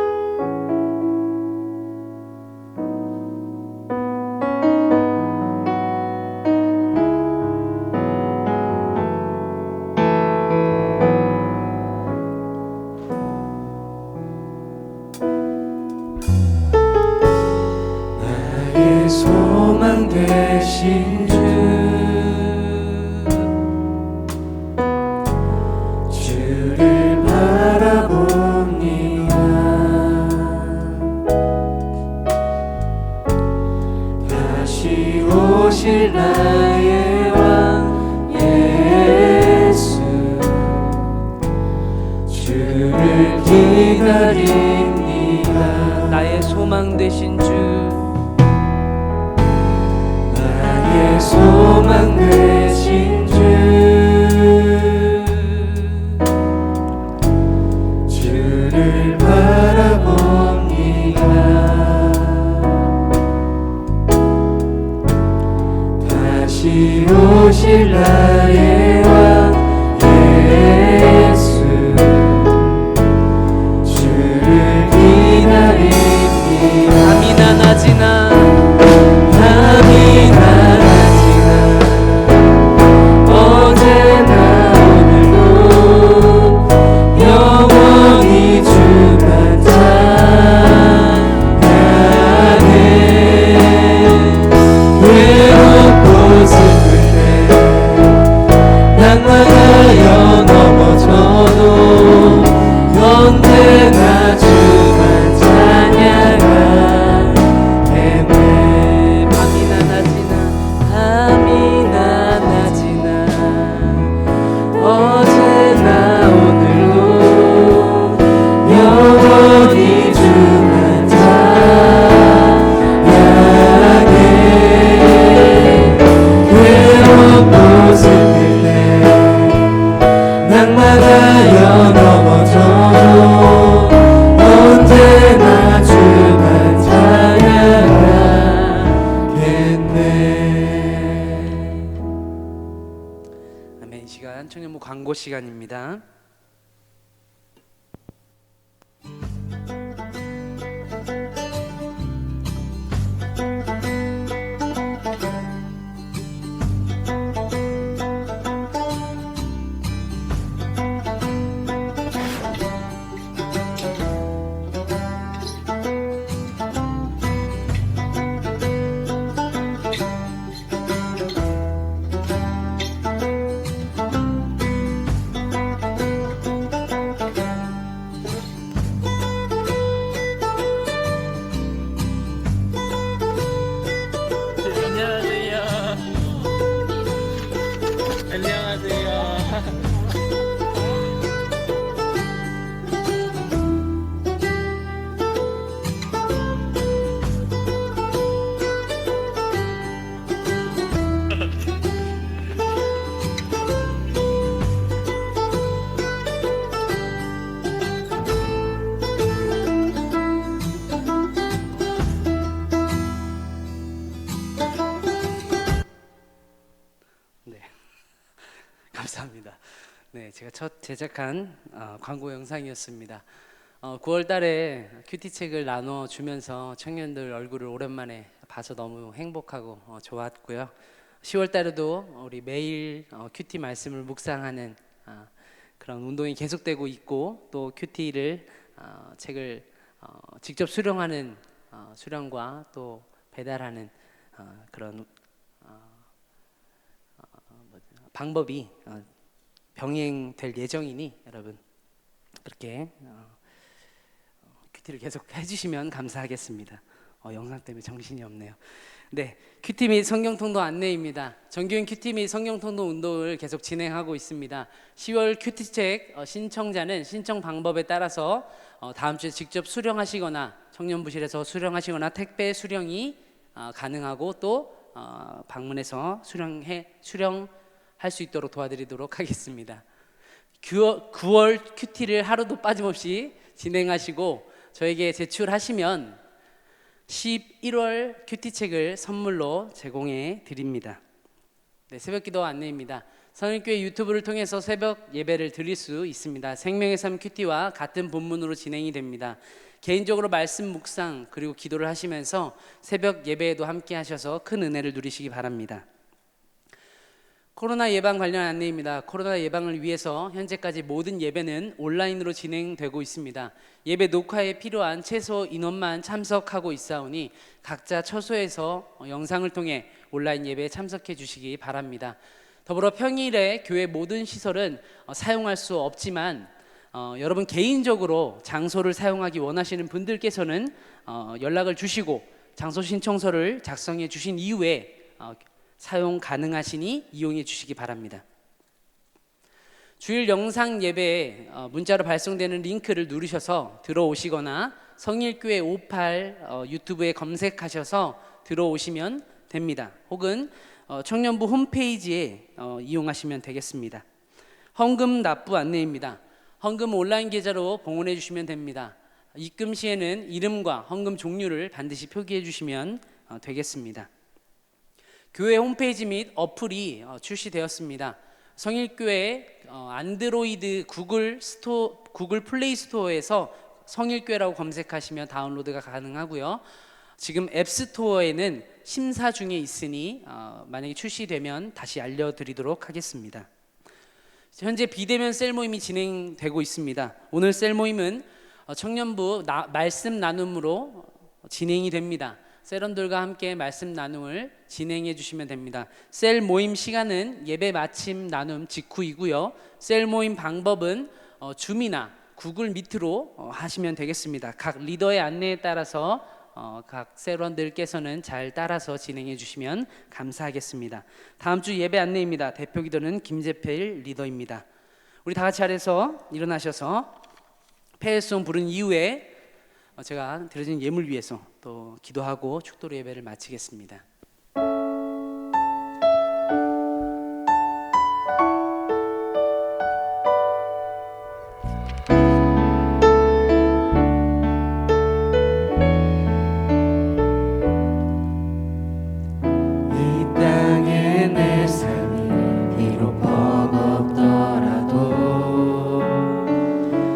Speaker 2: 소망 되신 주를 바라봅니다. 다시 오실 나의 왕 예수 주를 기다립니다.
Speaker 4: 나의 소망 되신 주,
Speaker 2: 소망 되신 주를 바라봅니다. 다시 오실 나의 왕 예수
Speaker 4: 낮이나 밤이 낮이나 어제나 오늘도 영원히 주만 찬양해. 외롭고 슬플 때 낙망하여 넘어져도 언제나 주만 찬양하겠네. 밤이나 낮이나 밤이나 낮이나 어제나 오늘도 영원히 주만 찬양해. 외롭고 슬플 때 낙망하여 넘어져도 언제나 주만 찬양하겠네. 아멘. 이 시간 청년부 광고 시간입니다. 감사합니다. 네, 제가 첫 제작한 광고 영상이었습니다. 9월 달에 큐티 책을 나눠 주면서 청년들 얼굴을 오랜만에 봐서 너무 행복하고 좋았고요. 10월 달에도 우리 매일 큐티 말씀을 묵상하는 그런 운동이 계속되고 있고, 또 큐티를 책을 직접 수령하는 수령과 또 배달하는 그런 방법이 병행될 예정이니 여러분 그렇게 큐티를 계속 해주시면 감사하겠습니다. 영상 때문에 정신이 없네요. 네, 큐티 및 성경통도 안내입니다. 정규인 큐티 및 성경통도 운동을 계속 진행하고 있습니다. 10월 큐티책 신청자는 신청 방법에 따라서 다음 주에 직접 수령하시거나 청년부실에서 수령하시거나 택배 수령이 가능하고, 또 방문해서 수령할 수 있도록 도와드리도록 하겠습니다. 9월 큐티를 하루도 빠짐없이 진행하시고 저에게 제출하시면 11월 큐티책을 선물로 제공해 드립니다. 네, 새벽기도 안내입니다. 선일교회 유튜브를 통해서 새벽 예배를 드릴 수 있습니다. 생명의 삶 큐티와 같은 본문으로 진행이 됩니다. 개인적으로 말씀 묵상 그리고 기도를 하시면서 새벽 예배에도 함께 하셔서 큰 은혜를 누리시기 바랍니다. 코로나 예방 관련 안내입니다. 코로나 예방을 위해서 현재까지 모든 예배는 온라인으로 진행되고 있습니다. 예배 녹화에 필요한 최소 인원만 참석하고 있사오니 각자 처소에서 영상을 통해 온라인 예배에 참석해 주시기 바랍니다. 더불어 평일에 교회 모든 시설은 사용할 수 없지만 여러분 개인적으로 장소를 사용하기 원하시는 분들께서는 연락을 주시고 장소 신청서를 작성해 주신 이후에 사용 가능하시니 이용해 주시기 바랍니다. 주일 영상 예배에 문자로 발송되는 링크를 누르셔서 들어오시거나 성일교회 58 유튜브에 검색하셔서 들어오시면 됩니다. 혹은 청년부 홈페이지에 이용하시면 되겠습니다. 헌금 납부 안내입니다. 헌금 온라인 계좌로 봉헌해 주시면 됩니다. 입금 시에는 이름과 헌금 종류를 반드시 표기해 주시면 되겠습니다. 교회 홈페이지 및 어플이 출시되었습니다. 성일교회 안드로이드 구글 플레이 스토어에서 성일교회라고 검색하시면 다운로드가 가능하고요. 지금 앱스토어에는 심사 중에 있으니 만약에 출시되면 다시 알려드리도록 하겠습니다. 현재 비대면 셀 모임이 진행되고 있습니다. 오늘 셀 모임은 청년부 말씀 나눔으로 진행이 됩니다. 셀원들과 함께 말씀 나눔을 진행해 주시면 됩니다. 셀 모임 시간은 예배 마침 나눔 직후이고요. 셀 모임 방법은 줌이나 구글 미트로 하시면 되겠습니다. 각 리더의 안내에 따라서 각 셀원들께서는 잘 따라서 진행해 주시면 감사하겠습니다. 다음 주 예배 안내입니다. 대표 기도는 김재필 리더입니다. 우리 다 같이 자리에서 일어나셔서 패송 부른 이후에 제가 드려진 예물 위해서 또 기도하고 축도로 예배를 마치겠습니다.
Speaker 2: 이 땅에 내 삶이 비록 버겁더라도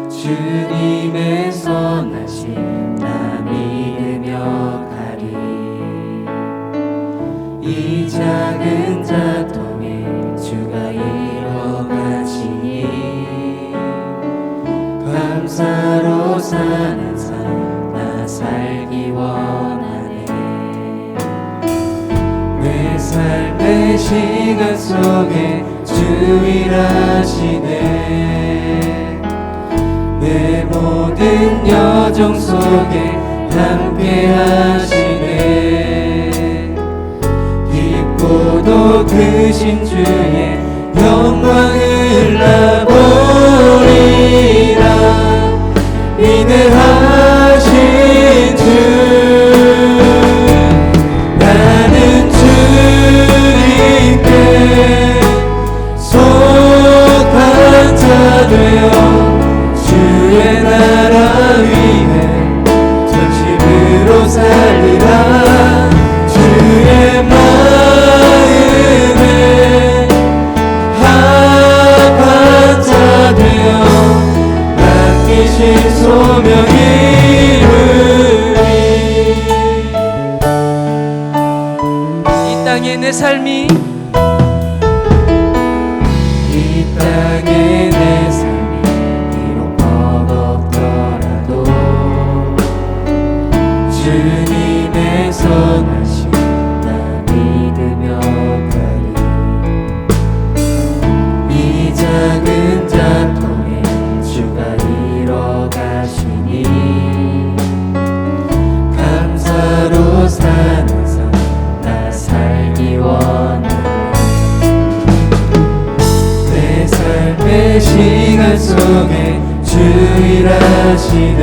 Speaker 2: 주님의 선하심 나 믿으며 가리. 이 작은 자통에 주가 이뤄가시니 감사로 사는 삶 나 살기 원하네. 내 삶의 시간 속에 주 일하시네. 내 모든 여정 속에 함께 하시네. 깊고도 크신 주의 영광을 나보리라. 위대하신 주 나는 주님께 속한 자 되어 주의 나라 위에 전심으로 살리라. 주의 마음에 합한 자 되어 맡기신 소명 이루리.
Speaker 4: 이 땅에 내 삶이
Speaker 2: 이 땅에 내 삶이 비록 버겁더라도 주님의 선하심 나 믿으며 가리. 이 작은 자통에 주가 이뤄가시니 감사로 사는 삶 나 살기 원하네. 내 삶의 시간 속에 주 일하시네.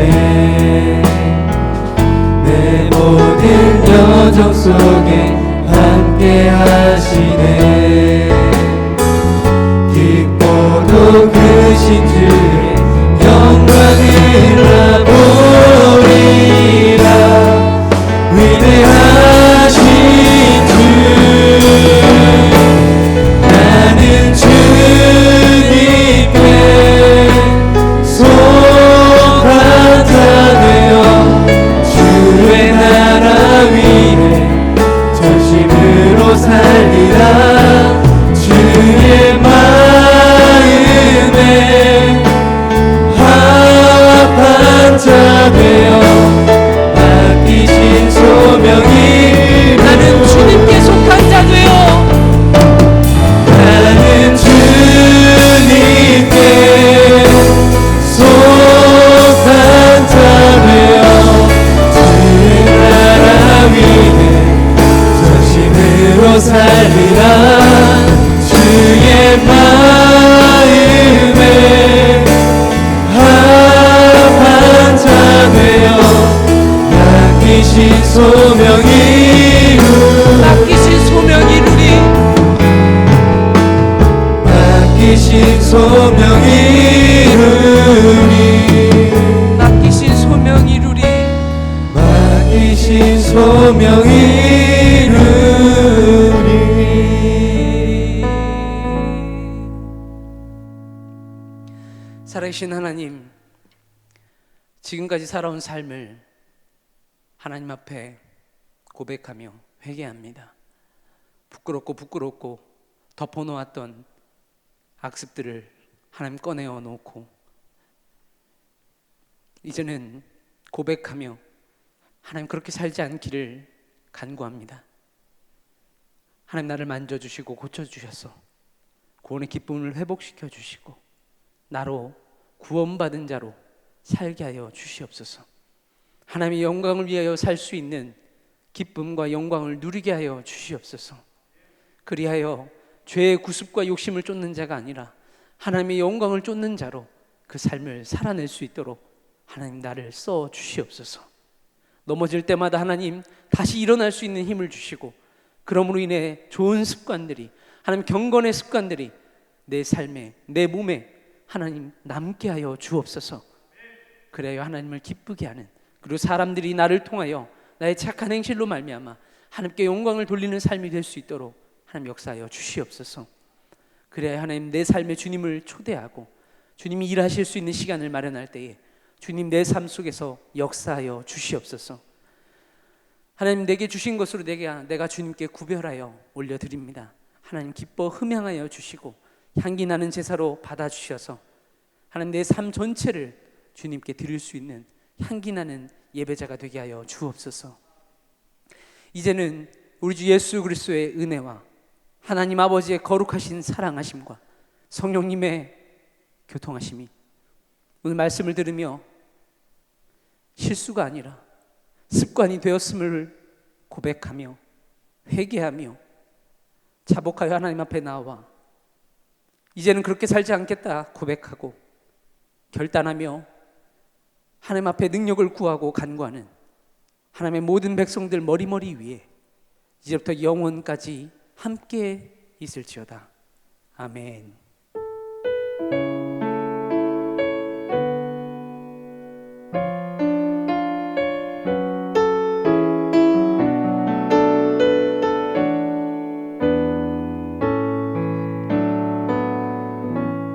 Speaker 2: 내 모든 여정 속에 함께 하시네. 깊고도 크신 주의 영광을 나보리라. 위대하신 주 나는 주님께 속한 자 되어 주의 나라 위에 전심으로 살리라. 주의 마음에 합한 자 되어 맡기신 소명이
Speaker 4: 나는 주님께 속한 자 되어
Speaker 2: 나는 주님께 속한 자 되어 주의 나라 위에 전심으로 살리라. 주의 마음에 합한 자 되어 맡기신 소명 이루리.
Speaker 4: 맡기신 소명 이루리.
Speaker 2: 맡기신 소명 이루리.
Speaker 4: 맡기신 소명 이루리.
Speaker 2: 맡기신 소명 이루리.
Speaker 4: 살아계신 하나님, 지금까지 살아온 삶을 하나님 앞에 고백하며 회개합니다. 부끄럽고 덮어놓았던 악습들을 하나님 꺼내어 놓고 이제는 고백하며 하나님 그렇게 살지 않기를 간구합니다. 하나님 나를 만져주시고 고쳐주셔서 구원의 기쁨을 회복시켜 주시고 나로 구원받은 자로 살게 하여 주시옵소서. 하나님의 영광을 위하여 살 수 있는 기쁨과 영광을 누리게 하여 주시옵소서. 그리하여 죄의 구습과 욕심을 쫓는 자가 아니라 하나님의 영광을 쫓는 자로 그 삶을 살아낼 수 있도록 하나님 나를 써 주시옵소서. 넘어질 때마다 하나님 다시 일어날 수 있는 힘을 주시고 그러므로 인해 좋은 습관들이 하나님 경건의 습관들이 내 삶에 내 몸에 하나님 남게 하여 주옵소서. 그래야 하나님을 기쁘게 하는 그리고 사람들이 나를 통하여 나의 착한 행실로 말미암아 하나님께 영광을 돌리는 삶이 될 수 있도록 하나님 역사하여 주시옵소서. 그래야 하나님 내 삶에 주님을 초대하고 주님이 일하실 수 있는 시간을 마련할 때에 주님 내 삶 속에서 역사하여 주시옵소서. 하나님 내게 주신 것으로 내가 주님께 구별하여 올려드립니다. 하나님 기뻐 흠양하여 주시고 향기 나는 제사로 받아주셔서 하나님 내 삶 전체를 주님께 드릴 수 있는 향기 나는 예배자가 되게 하여 주옵소서. 이제는 우리 주 예수 그리스도의 은혜와 하나님 아버지의 거룩하신 사랑하심과 성령님의 교통하심이 오늘 말씀을 들으며 실수가 아니라 습관이 되었음을 고백하며 회개하며 자복하여 하나님 앞에 나와 이제는 그렇게 살지 않겠다 고백하고 결단하며 하나님 앞에 능력을 구하고 간구하는 하나님의 모든 백성들 머리머리 위에 이제부터 영원까지 함께 있을지어다. 아멘.